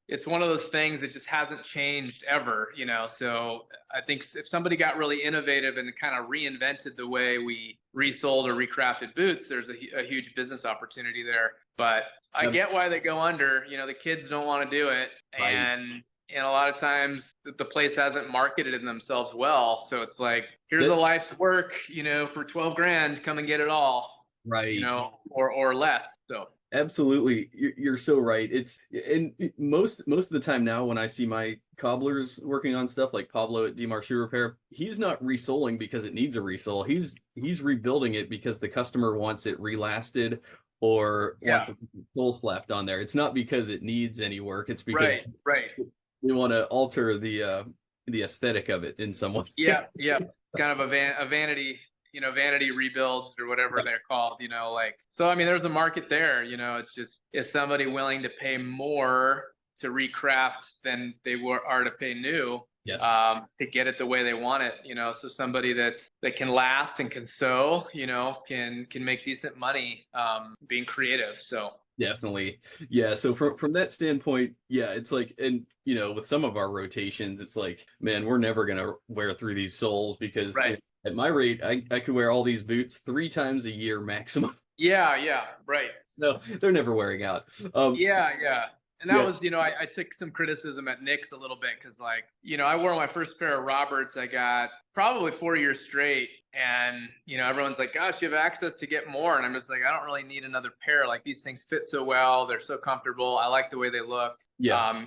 It's one of those things that just hasn't changed ever, So I think if somebody got really innovative and kind of reinvented the way we resold or recrafted boots, there's a huge business opportunity there. But I get why they go under. The kids don't want to do it, and a lot of times the place hasn't marketed themselves well. So it's like, here's a life's work, for 12 grand, come and get it all, right? Or less. So. Absolutely, you're so right. And most of the time now when I see my cobblers working on stuff like Pablo at DMAR Shoe Repair, he's not resoling because it needs a resole. He's rebuilding it because the customer wants it relasted or wants a sole slapped on there. It's not because it needs any work. It's because we want to alter the aesthetic of it in some way. Yeah, kind of a vanity. Vanity rebuilds or whatever they're called, so I mean, there's a market there, it's just, is somebody willing to pay more to recraft than they are to pay new to get it the way they want it, so somebody that can last and can sew, can make decent money being creative. So Definitely. Yeah. So from that standpoint, yeah, it's like, and with some of our rotations, it's like, man, we're never gonna wear through these soles because Right. at my rate, I could wear all these boots 3 times a year maximum. Yeah, yeah, right. So they're never wearing out. Yeah, yeah. And that Yeah. was, I took some criticism at Nick's a little bit because, like, I wore my first pair of Roberts I got probably 4 years straight. And, everyone's like, gosh, you have access to get more. And I'm just like, I don't really need another pair. Like, these things fit so well. They're so comfortable. I like the way they look. Yeah.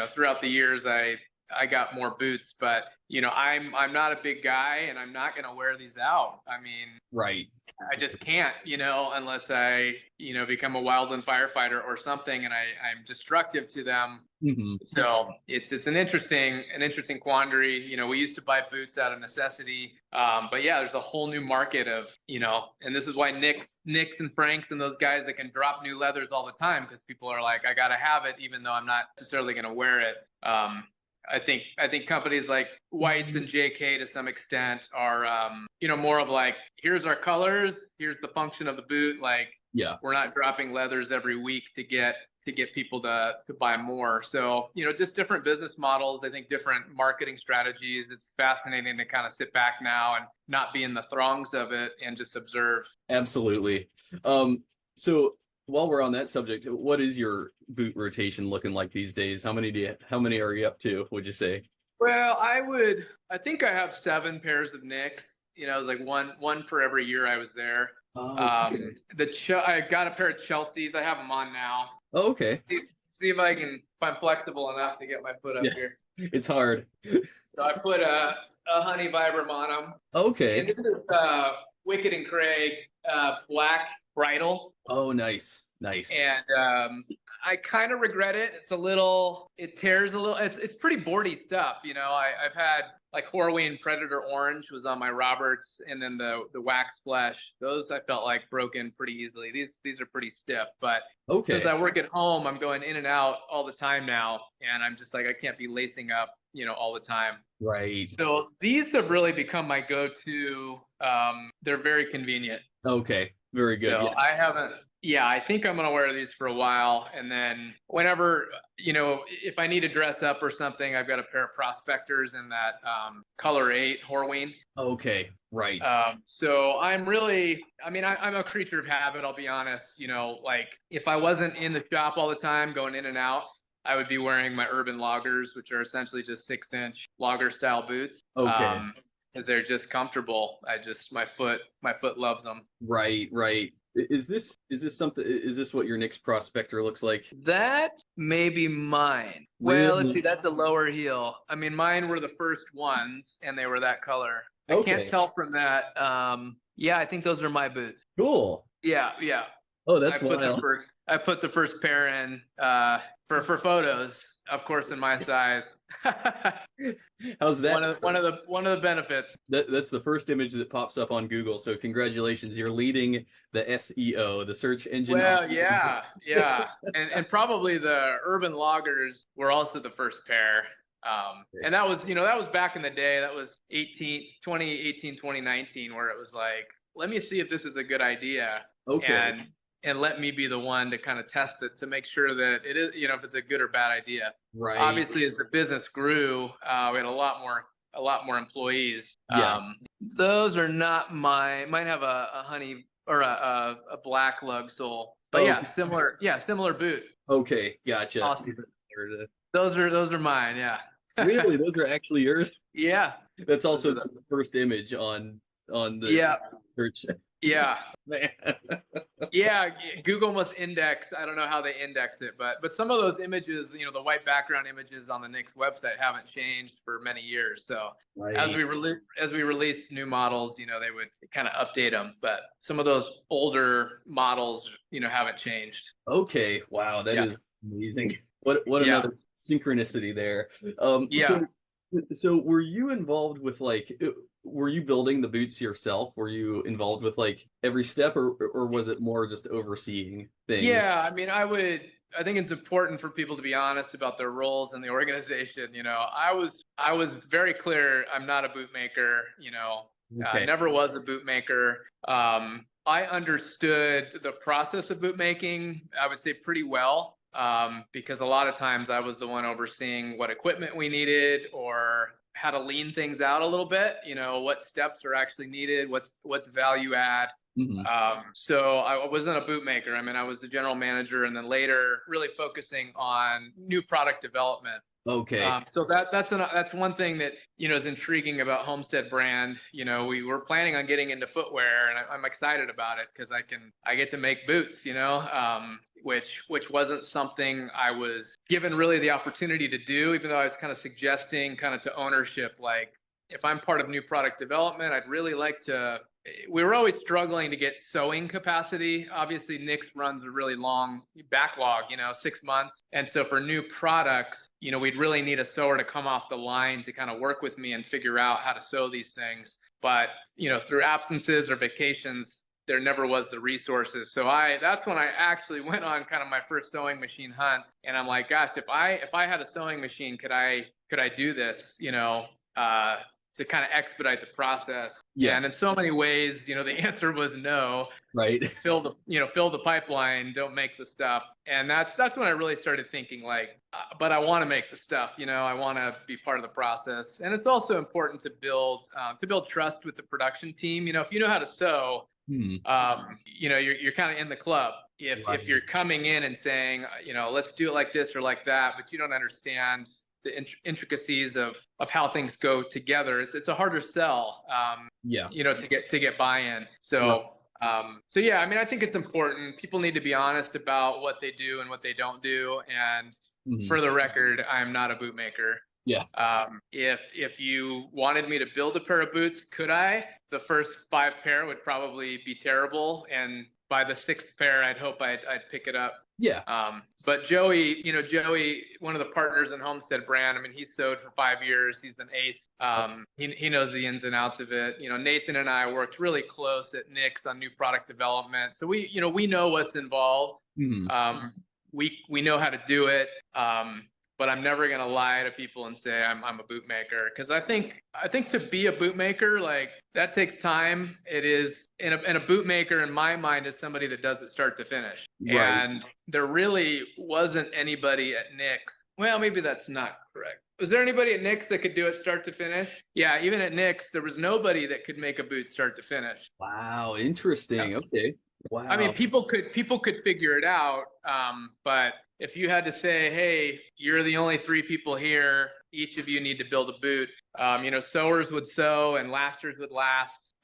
Throughout the years, I got more boots, but, I'm not a big guy and I'm not going to wear these out. I mean, Right. I just can't, unless I, become a wildland firefighter or something, and I'm destructive to them. Hmm. So it's an interesting quandary. We used to buy boots out of necessity, but yeah, there's a whole new market of, and this is why Nick and Frank and those guys that can drop new leathers all the time, because people are like, I gotta have it, even though I'm not necessarily going to wear it. I think companies like Whites and JK to some extent are, more of like, here's our colors, here's the function of the boot. Like, Yeah. we're not dropping leathers every week to get people to buy more. So, just different business models. I think different marketing strategies. It's fascinating to kind of sit back now and not be in the throngs of it and just observe. Absolutely. So while we're on that subject, what is your boot rotation looking like these days? How many are you up to, would you say? Well, I think I have 7 pairs of Nicks, like one for every year I was there. Oh, I got a pair of Chelsea's. I have them on now. oh, okay. See if if I'm flexible enough to get my foot up here. It's hard. So I put a honey vibram on them. Okay. And this is Wicked and Craig black bridle. Oh, nice. And I kind of regret it. It tears a little. It's pretty boardy stuff. I've had like Horween Predator Orange was on my Roberts, and then the Wax Flesh. Those I felt like broke in pretty easily. These are pretty stiff, but since I work at home, I'm going in and out all the time now, and I'm just like, I can't be lacing up, all the time. Right. So these have really become my go-to. They're very convenient. Okay. Very good. So I think I'm going to wear these for a while. And then whenever, if I need to dress up or something, I've got a pair of Prospectors in that color 8 Horween. Okay. Right. So I'm a creature of habit, I'll be honest. Like, if I wasn't in the shop all the time going in and out, I would be wearing my Urban Loggers, which are essentially just 6-inch logger style boots. Okay. Because they're just comfortable. My foot loves them. Right. Is this what your Nick's Prospector looks like? That may be mine. Really? Well, let's see. That's a lower heel. I mean, mine were the first ones, and they were that color. I can't tell from that. Yeah, I think those are my boots. Cool. Yeah. Oh, that's wild. I put the first pair in for photos, of course, in my size. How's that? One of the benefits. That's the first image that pops up on Google. So congratulations, you're leading the SEO, the search engine. Well, yeah, and probably the Urban Loggers were also the first pair. And that was back in the day. That was 2018, 2019, where it was like, let me see if this is a good idea. Okay. And let me be the one to kind of test it to make sure that it is, if it's a good or bad idea. Right. Obviously, as the business grew, we had a lot more employees. Yeah. Those are not mine. Mine have a honey or a black lug sole. But similar boot. Okay, gotcha. Awesome. Those are mine. Yeah. Really, those are actually yours? Yeah. That's also the first image on the search. Yeah. Man. Yeah, Google must index. I don't know how they index it, but some of those images, the white background images on the Nick's website haven't changed for many years. So Right. as we release new models, they would kind of update them. But some of those older models, haven't changed. Okay. Wow, that is amazing. What another synchronicity there. So were you involved with were you building the boots yourself? Were you involved with every step, or was it more just overseeing things? Yeah, I mean, I think it's important for people to be honest about their roles in the organization. I was very clear. I'm not a bootmaker. I never was a bootmaker. I understood the process of boot making, I would say pretty well, because a lot of times I was the one overseeing what equipment we needed or how to lean things out a little bit, what steps are actually needed, what's value add. So I wasn't a boot maker. I mean, I was the general manager, and then later really focusing on new product development. Okay. So that's one thing that is intriguing about Homestead brand. We were planning on getting into footwear, and I'm excited about it because I get to make boots. Which wasn't something I was given really the opportunity to do, even though I was kind of suggesting kind of to ownership, like if I'm part of new product development, I'd really like to. We were always struggling to get sewing capacity. Obviously, Nick's runs a really long backlog, 6 months. And so for new products, we'd really need a sewer to come off the line to kind of work with me and figure out how to sew these things. But, through absences or vacations, there never was the resources. So that's when I actually went on kind of my first sewing machine hunt. And I'm like, gosh, if I had a sewing machine, could I do this, to kind of expedite the process? Yeah. And in so many ways, the answer was no. Right. Fill the pipeline, don't make the stuff. And that's when I really started thinking like, but I want to make the stuff, I want to be part of the process. And it's also important to build trust with the production team. If you know how to sew, you're kind of in the club. If you're coming in and saying, let's do it like this or like that, but you don't understand the intricacies of how things go together, it's a harder sell, to get buy-in. So yeah, I mean, I think it's important. People need to be honest about what they do and what they don't do. And for the record, I'm not a boot maker. Yeah. If you wanted me to build a pair of boots, could I? The first 5 pair would probably be terrible, and by the 6th pair, I'd hope I'd pick it up. Yeah. But Joey, one of the partners in Homestead brand, I mean, he's sewed for 5 years. He's an ace. He knows the ins and outs of it. Nathan and I worked really close at Nick's on new product development. So we know what's involved. We know how to do it. But I'm never going to lie to people and say I'm a boot maker, because I think to be a boot maker, like, that takes time. It is, and a boot maker in my mind is somebody that does it start to finish. Right. And there really wasn't anybody at Nick's. Well, maybe that's not correct. Was there anybody at Nick's that could do it start to finish? Yeah, even at Nick's, there was nobody that could make a boot start to finish. Wow, interesting. Yeah. Okay. Wow. I mean, people could figure it out, but if you had to say, hey, you're the only 3 people here, each of you need to build a boot. Sewers would sew and lasters would last.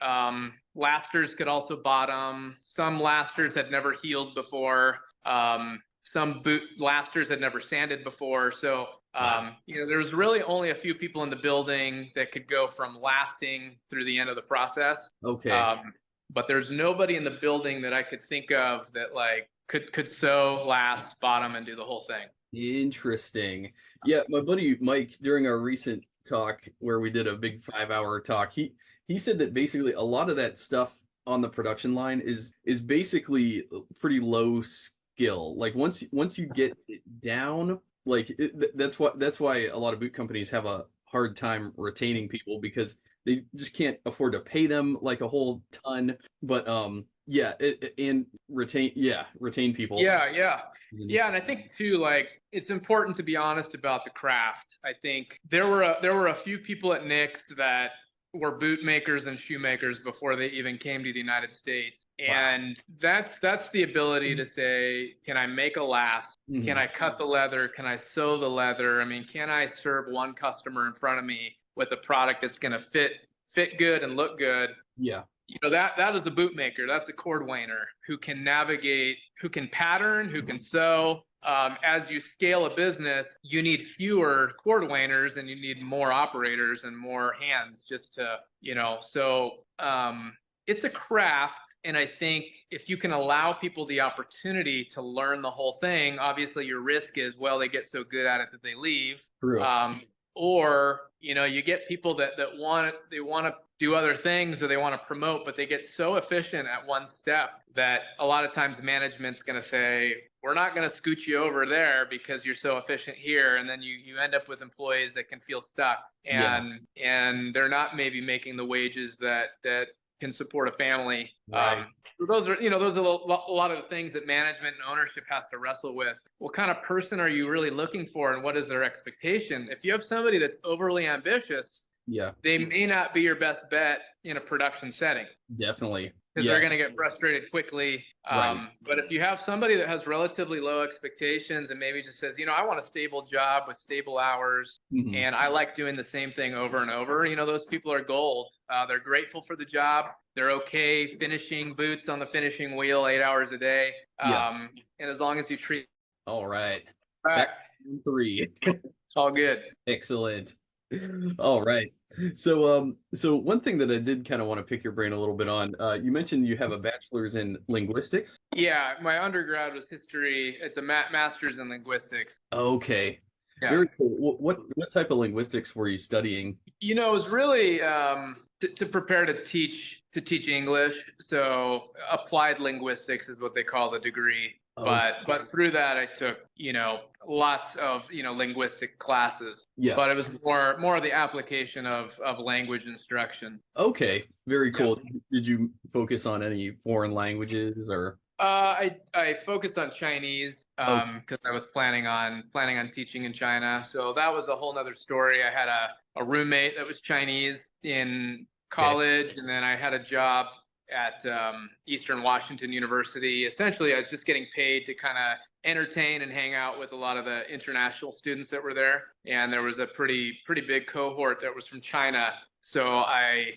Lasters could also bottom. Some lasters had never healed before. Some boot lasters had never sanded before. So, there was really only a few people in the building that could go from lasting through the end of the process. Okay. But there's nobody in the building that I could think of that like could sew, last, bottom, and do the whole thing. Interesting. Yeah, my buddy Mike, during our recent talk where we did a big 5-hour talk, he said that basically a lot of that stuff on the production line is basically pretty low skill. Like once you get it down, like that's why a lot of boot companies have a hard time retaining people, because they just can't afford to pay them like a whole ton. But and retain people. Yeah. And I think too, like, it's important to be honest about the craft. I think there were a few people at Nick's that were boot makers and shoemakers before they even came to the United States. And that's the ability to say, can I make a last? Can I cut the leather? Can I sew the leather? I mean, can I serve one customer in front of me with a product that's going to fit good and look good? Yeah. That is the boot maker. That's a cord wainer who can navigate, who can pattern, who can sew. As you scale a business, you need fewer cord wainers and you need more operators and more hands just to, so it's a craft. And I think if you can allow people the opportunity to learn the whole thing, obviously your risk is, well, they get so good at it that they leave. True. Or, you get people that want to do other things, or they want to promote, but they get so efficient at one step that a lot of times management's going to say, we're not going to scoot you over there because you're so efficient here. And then you end up with employees that can feel stuck and they're not maybe making the wages that can support a family. Right. So those are, those are a lot of the things that management and ownership has to wrestle with. What kind of person are you really looking for, and what is their expectation? If you have somebody that's overly ambitious, Yeah, they may not be your best bet in a production setting, definitely. because Yeah, they're going to get frustrated quickly. right. But if you have somebody that has relatively low expectations and maybe just says, I want a stable job with stable hours, Mhm. and I like doing the same thing over and over, those people are gold. They're grateful for the job. They're okay finishing boots on the finishing wheel 8 hours a day. Yeah. And as long as you treat All right. back, Back to 3. it's all good. Excellent. All right. So one thing that I did kind of want to pick your brain a little bit on, you mentioned you have a bachelor's in linguistics. Yeah, my undergrad was history. It's a master's in linguistics. Okay. Yeah. Very cool. What type of linguistics were you studying? It was really to prepare to teach English. So applied linguistics is what they call the degree. Oh, But through that I took lots of linguistic classes. yeah. But it was more of the application of language instruction. Okay. Very cool. Yeah. Did you focus on any foreign languages or? I focused on Chinese because I was planning on teaching in China. So that was a whole nother story. I had a roommate that was Chinese in college, and then I had a job at Eastern Washington University. Essentially, I was just getting paid to kind of entertain and hang out with a lot of the international students that were there. And there was a pretty big cohort that was from China. So I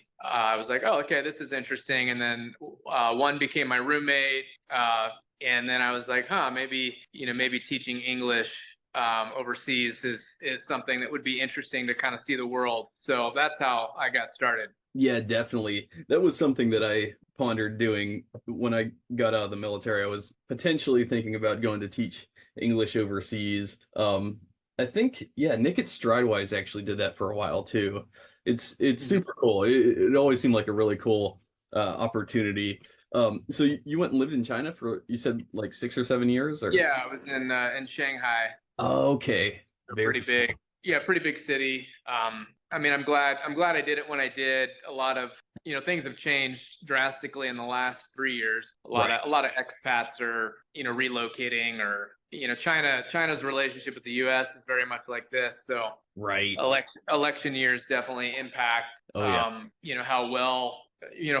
was like, oh, okay, this is interesting. And then one became my roommate. And then I was like, maybe teaching English overseas is something that would be interesting to kind of see the world. So that's how I got started. Yeah, definitely. That was something that I pondered doing when I got out of the military. I was potentially thinking about going to teach English overseas. I think, yeah, Nick at Stridewise actually did that for a while too. It's super cool. It always seemed like a really cool opportunity. So you went and lived in China for, you said, like 6 or 7 years, or? Yeah, I was in Shanghai. Oh, okay. Pretty big. Yeah, pretty big city. I mean, I'm glad I did it when I did. A lot of things have changed drastically in the last 3 years. A lot of expats are relocating, or China's relationship with the U.S. is very much like this. So right. Election years definitely impact how well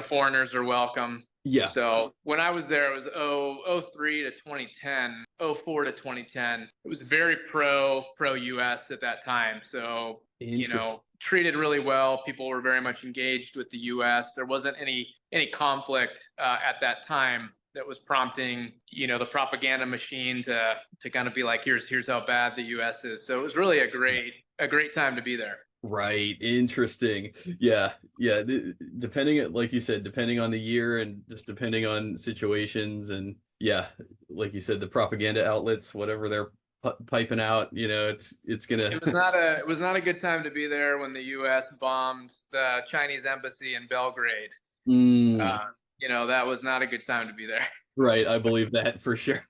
foreigners are welcome. Yeah. So when I was there, it was 03 to 2010, 04 to 2010. It was very pro US at that time. So, treated really well. People were very much engaged with the US. There wasn't any conflict at that time that was prompting, the propaganda machine to kind of be like, here's how bad the US is. So it was really a great time to be there. Right. Interesting. Yeah. Yeah. Depending, like you said, depending on the year and just depending on situations, and yeah, like you said, the propaganda outlets, whatever they're piping out, it's gonna. It was not a good time to be there when the U.S. bombed the Chinese embassy in Belgrade. That was not a good time to be there. Right. I believe that for sure.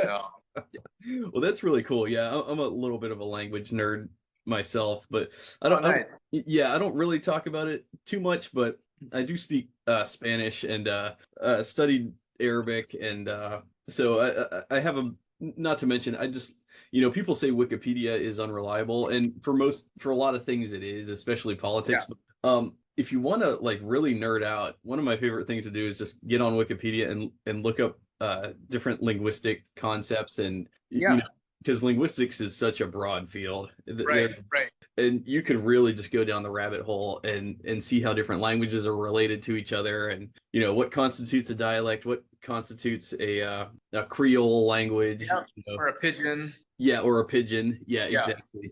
No. Well, that's really cool. Yeah, I'm a little bit of a language nerd myself, but I don't really talk about it too much, but I do speak Spanish and studied Arabic, and so I have not to mention, I just people say Wikipedia is unreliable, and for a lot of things it is, especially politics. Yeah. If you want to like really nerd out, one of my favorite things to do is just get on Wikipedia and look up different linguistic concepts, and because linguistics is such a broad field. Right. And you can really just go down the rabbit hole and see how different languages are related to each other, and what constitutes a dialect, what constitutes a Creole language, or a pidgin. Yeah, or a pidgin. Yeah, exactly.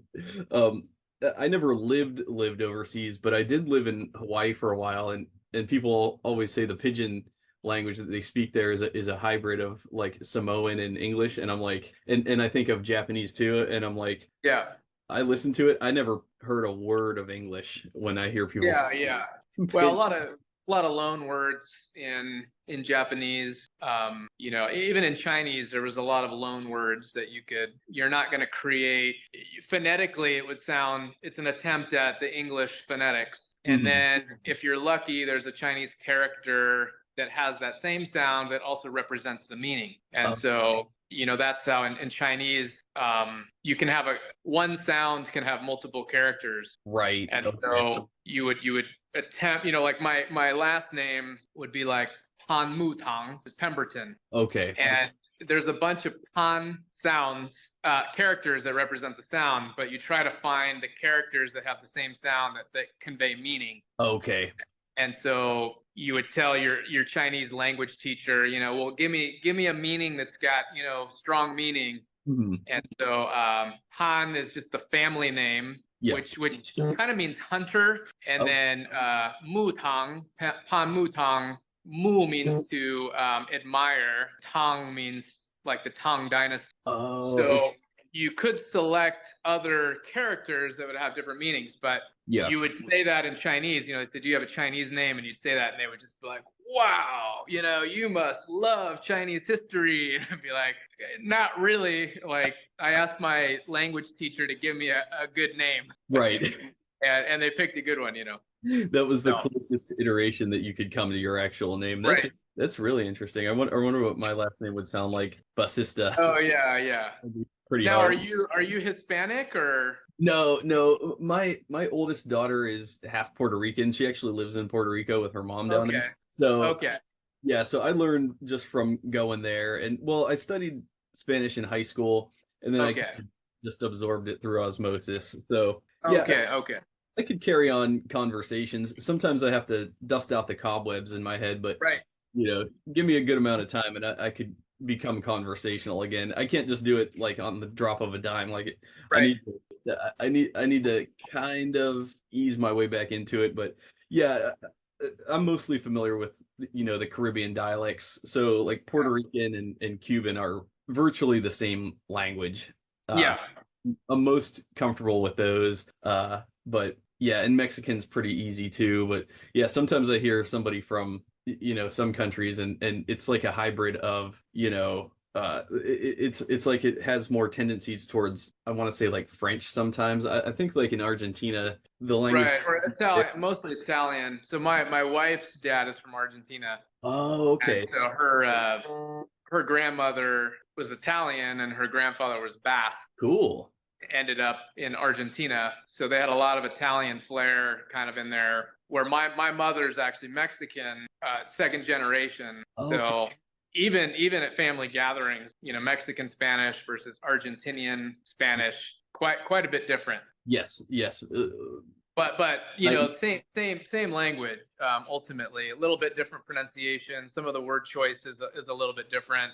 I never lived overseas, but I did live in Hawaii for a while, and people always say the pidgin language that they speak there is a hybrid of like Samoan and English, and I'm like, and I think of Japanese too, and I'm like, yeah, I listen to it. I never heard a word of English when I hear people. Yeah. Well, a loan words in Japanese. You know, even in Chinese, there was a lot of loan words that you're not going to create phonetically. It would sound, it's an attempt at the English phonetics. And then if you're lucky, there's a Chinese character that has that same sound that also represents the meaning. And so, you know, that's how in Chinese, you can have one sound can have multiple characters. Right. And so you would attempt, you know, like my last name would be like Pan Mu Tang, is Pemberton. Okay. And there's a bunch of Pan sounds, characters that represent the sound, but you try to find the characters that have the same sound that convey meaning. Okay. And so you would tell your Chinese language teacher, you know, well, give me a meaning that's got, you know, strong meaning. And so Han is just the family name, which kind of means hunter. And then Mu Tang, Pan Mu Tang, Mu means to admire. Tang means like the Tang dynasty. So you could select other characters that would have different meanings, but you would say that in Chinese, you know, did you have a Chinese name? And you'd say that and they would just be like, wow, you know, you must love Chinese history. And I'd be like, not really. Like, I asked my language teacher to give me a good name. Right. And they picked a good one, you know. That was the closest iteration that you could come to your actual name. That's really interesting. I wonder what my last name would sound like. Basista. Oh yeah. Pretty now, hard. are you Hispanic or? No. My oldest daughter is half Puerto Rican. She actually lives in Puerto Rico with her mom down there. So yeah, so I learned just from going there, and well, I studied Spanish in high school, and then I just absorbed it through osmosis. So yeah, I could carry on conversations. Sometimes I have to dust out the cobwebs in my head, but you know, give me a good amount of time, and I could become conversational again. I can't just do it like on the drop of a dime. Like I need to kind of ease my way back into it. But yeah, I'm mostly familiar with, you know, the Caribbean dialects. So like Puerto Rican and Cuban are virtually the same language. I'm most comfortable with those. But yeah, and Mexican's pretty easy too. But yeah, sometimes I hear somebody from, you know, some countries and it's like a hybrid of, you know, it's like it has more tendencies towards, I want to say like French sometimes. I think like in Argentina, the language. Right, or Italian, mostly Italian. So my wife's dad is from Argentina. Oh, okay. And so her grandmother was Italian and her grandfather was Basque. Cool. Ended up in Argentina. So they had a lot of Italian flair kind of in there, where my mother's actually Mexican, second generation. So even at family gatherings, you know, Mexican Spanish versus Argentinian Spanish, quite a bit different. Yes. But you know, same language. Ultimately, a little bit different pronunciation. Some of the word choice is a little bit different.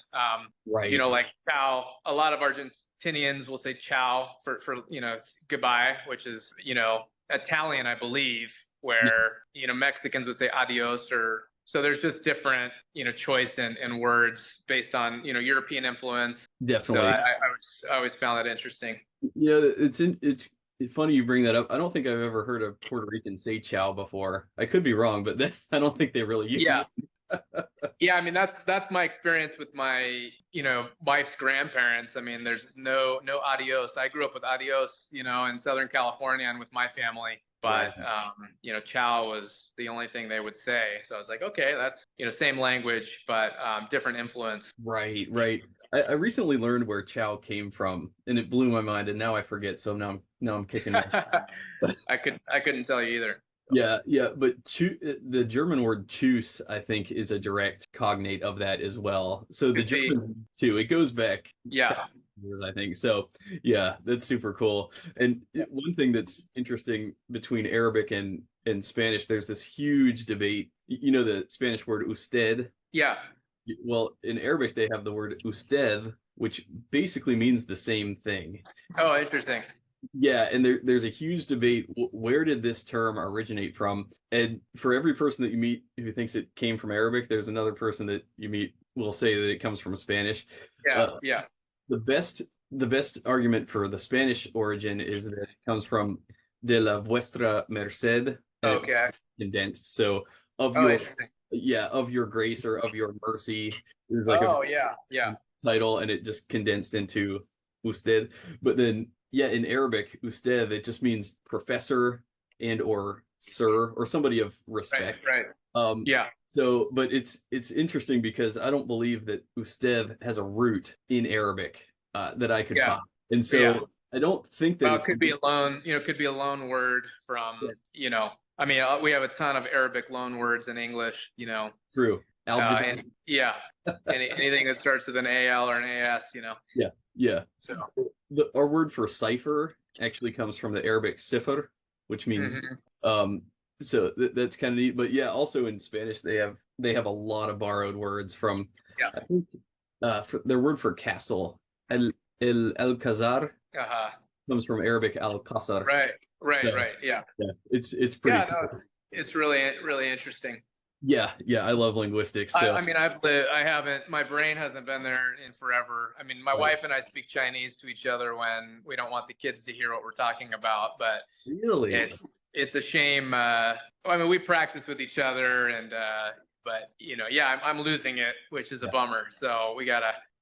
Right. You know, like ciao. A lot of Argentinians will say ciao for you know, goodbye, which is, you know, Italian, I believe, where you know, Mexicans would say adios. Or so there's just different, you know, choice in words based on, you know, European influence. Definitely. So I always found that interesting. You know, it's funny you bring that up. I don't think I've ever heard a Puerto Rican say ciao before. I could be wrong, but I don't think they really use it. Yeah, I mean, that's my experience with my, you know, wife's grandparents. I mean, there's no adios. I grew up with adios, you know, in Southern California and with my family. But, you know, ciao was the only thing they would say. So I was like, okay, that's, you know, same language, but different influence. Right. I recently learned where ciao came from, and it blew my mind, and now I forget. So now I'm kicking it. I couldn't tell you either. Yeah, but the German word Tschüss, I think, is a direct cognate of that as well. So the German too, it goes back years, I think. So yeah, that's super cool. And one thing that's interesting between Arabic and Spanish, there's this huge debate. You know the Spanish word usted? Yeah. Well, in Arabic, they have the word usted, which basically means the same thing. Oh, interesting. Yeah, and there's a huge debate. Where did this term originate from? And for every person that you meet who thinks it came from Arabic, there's another person that you meet will say that it comes from Spanish. Yeah. The best argument for the Spanish origin is that it comes from de la vuestra merced. Okay. Condensed. So of Oh, your interesting. of your grace or of your mercy. There's like a Oh, yeah, yeah, title, and it just condensed into Usted. But then, yeah, in Arabic, Usted, it just means professor and or sir or somebody of right, respect. right. Um, Yeah, so, but it's interesting because I don't believe that Usted has a root in Arabic that I could yeah, find, and yeah. so I don't think that Well, it it's could be a loan, it could be a loan word from, I mean, we have a ton of Arabic loan words in English, true. Algebra. and yeah, anything that starts with an AL or an AS. Yeah, yeah. So, Our word for cipher actually comes from the Arabic sifr, which means mhm. um. So that's kind of neat. But yeah, also in Spanish they have a lot of borrowed words from. Yeah. I think their word for castle, el alcazar, Uh-huh. comes from Arabic al-qasar. Right, right, So right. Yeah. yeah, it's pretty Yeah, no, cool. it's really, really interesting. Yeah, yeah, I love linguistics. So I mean, I haven't, my brain hasn't been there in forever. I mean, my right. wife and I speak Chinese to each other when we don't want the kids to hear what we're talking about, but Really, it's a shame. I mean, we practice with each other, but yeah, I'm losing it, which is a yeah, bummer. So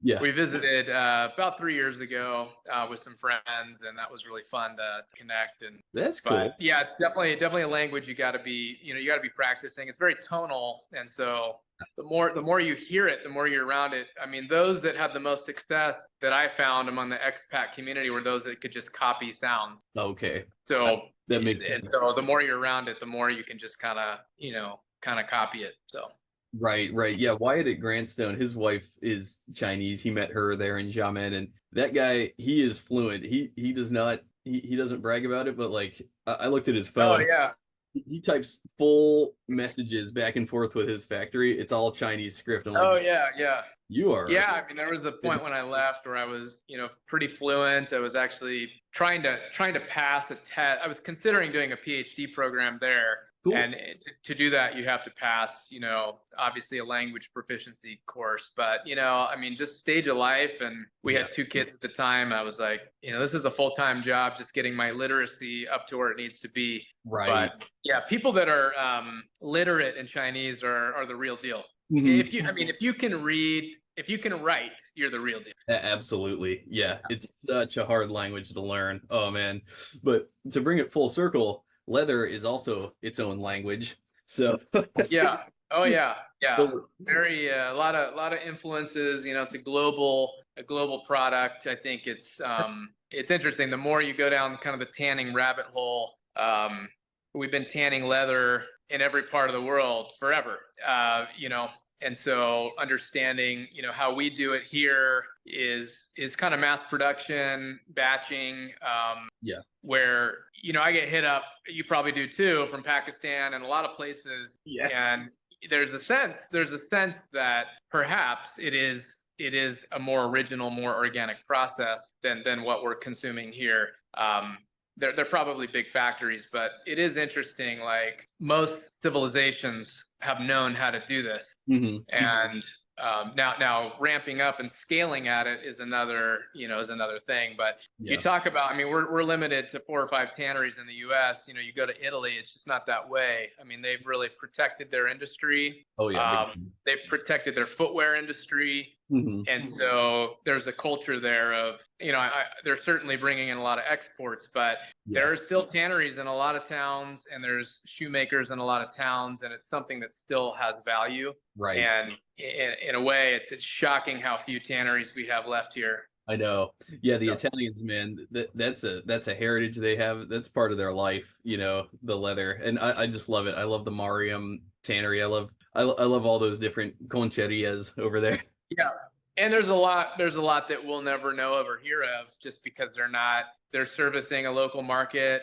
yeah, we visited about 3 years ago with some friends, and that was really fun to connect. that's But cool. yeah, definitely a language you got to be, you got to be practicing. It's very tonal, and so the more you hear it, the more you're around it. I mean, those that had the most success that I found among the expat community were those that could just copy sounds. Okay, So that makes and sense. so the more you're around it, the more you can just kind of copy it. So Right, right. Yeah, Wyatt at Grantstone, his wife is Chinese. He met her there in Xiamen, and that guy, he is fluent. He does not he doesn't brag about it, but like I looked at his oh phone. yeah. He types full messages back and forth with his factory. It's all Chinese script. I'm like, Oh yeah, yeah. you are Yeah, I mean, there was a point when I left where I was, pretty fluent. I was actually trying to pass a test. I was considering doing a PhD program there, cool. and to do that, you have to pass, obviously a language proficiency course. But I mean, just stage of life, and we Yeah, had 2 kids at the time. I was like, this is a full-time job, just getting my literacy up to where it needs to be. right. But yeah, people that are literate in Chinese are the real deal. Mhm. I mean, if you can read, if you can write, you're the real deal. Absolutely. Yeah, it's such a hard language to learn. Oh man. But to bring it full circle, leather is also its own language. So Yeah. Oh yeah. Yeah. the- Very a lot of influences. It's a global product. I think it's interesting. The more you go down kind of the tanning rabbit hole, we've been tanning leather in every part of the world forever. And so understanding, how we do it here is kind of mass production, batching, yeah. where, I get hit up, you probably do too, from Pakistan and a lot of places. Yes. And there's a sense that perhaps it is a more original, more organic process than what we're consuming here. They're probably big factories, but it is interesting. Like most civilizations have known how to do this, Mhm. and now ramping up and scaling at it is another thing. But you Yeah. talk about, I mean, we're limited to 4 or 5 tanneries in the U.S. You go to Italy, it's just not that way. I mean, they've really protected their industry. Oh yeah. They've protected their footwear industry. Mhm. And so there's a culture there of, they're certainly bringing in a lot of exports, but Yeah. there are still tanneries in a lot of towns, and there's shoemakers in a lot of towns, and it's something that still has value. Right. And in a way, it's shocking how few tanneries we have left here. I know. Yeah, the So, Italians, man, that's a heritage they have. That's part of their life, the leather. And I just love it. I love the Mariam tannery. I love all those different concherias over there. yeah. And there's a lot that we'll never know of or hear of, just because they're servicing a local market.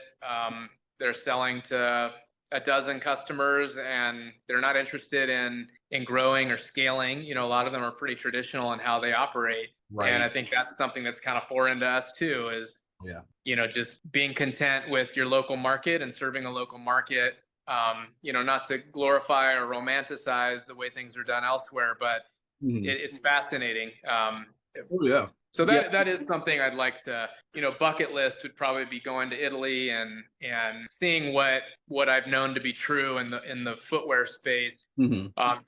They're selling to a dozen customers, and they're not interested in growing or scaling. A lot of them are pretty traditional in how they operate. Right. And I think that's something that's kind of foreign to us too, is, Yeah. just being content with your local market and serving a local market. Not to glorify or romanticize the way things are done elsewhere, but Mhm. it's fascinating. Oh yeah. So that is something I'd like to, bucket list would probably be going to Italy and seeing what I've known to be true in the footwear space,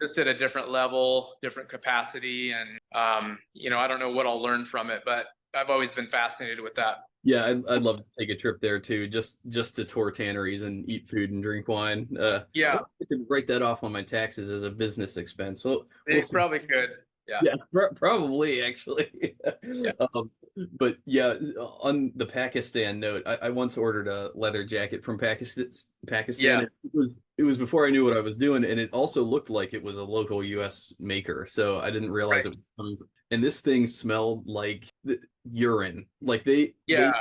just at a different level, different capacity, and I don't know what I'll learn from it, but I've always been fascinated with that. Yeah, I'd love to take a trip there too, just to tour tanneries and eat food and drink wine. Yeah, I could write that off on my taxes as a business expense. Well, they probably could. Yeah, probably actually. Yeah. But yeah, on the Pakistan note, I once ordered a leather jacket from Pakistan. Yeah. It was before I knew what I was doing, and it also looked like it was a local U.S. maker, so I didn't realize it was coming. And this thing smelled like urine. Like yeah.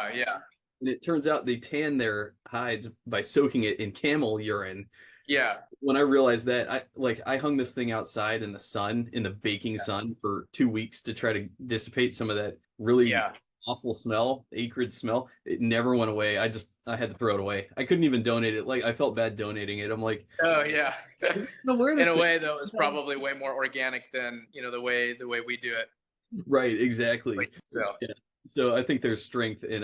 And it turns out they tan their hides by soaking it in camel urine. Yeah. When I realized that, I hung this thing outside in the sun, in the baking sun, for 2 weeks to try to dissipate some of that really awful smell, acrid smell. It never went away. I had to throw it away. I couldn't even donate it. Like, I felt bad donating it. I'm like, oh yeah. no, in a way, though, it's probably way more organic than the way we do it. Right. Exactly. So yeah. So I think there's strength in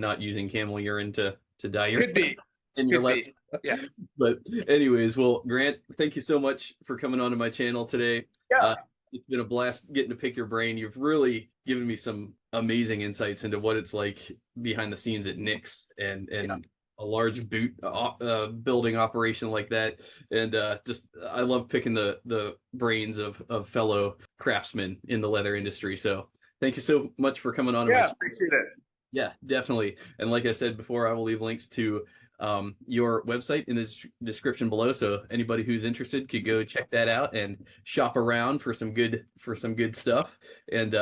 not using camel urine to dye your could be in your left. Yeah. But anyways, well, Grant, thank you so much for coming onto my channel today. Yeah. It's been a blast getting to pick your brain. You've really given me some amazing insights into what it's like behind the scenes at Nick's and a large boot building operation like that. And I love picking the brains of fellow craftsmen in the leather industry. So thank you so much for coming on. Yeah, appreciate it. Yeah, definitely. And like I said before, I will leave links to your website in the description below, so anybody who's interested could go check that out and shop around for some good stuff. And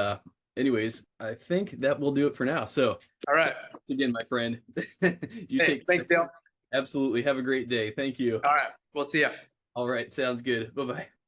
anyways, I think that will do it for now. So all right, again, my friend, thanks, Dale. Absolutely. Have a great day. Thank you. All right, we'll see you. All right, sounds good. Bye-bye.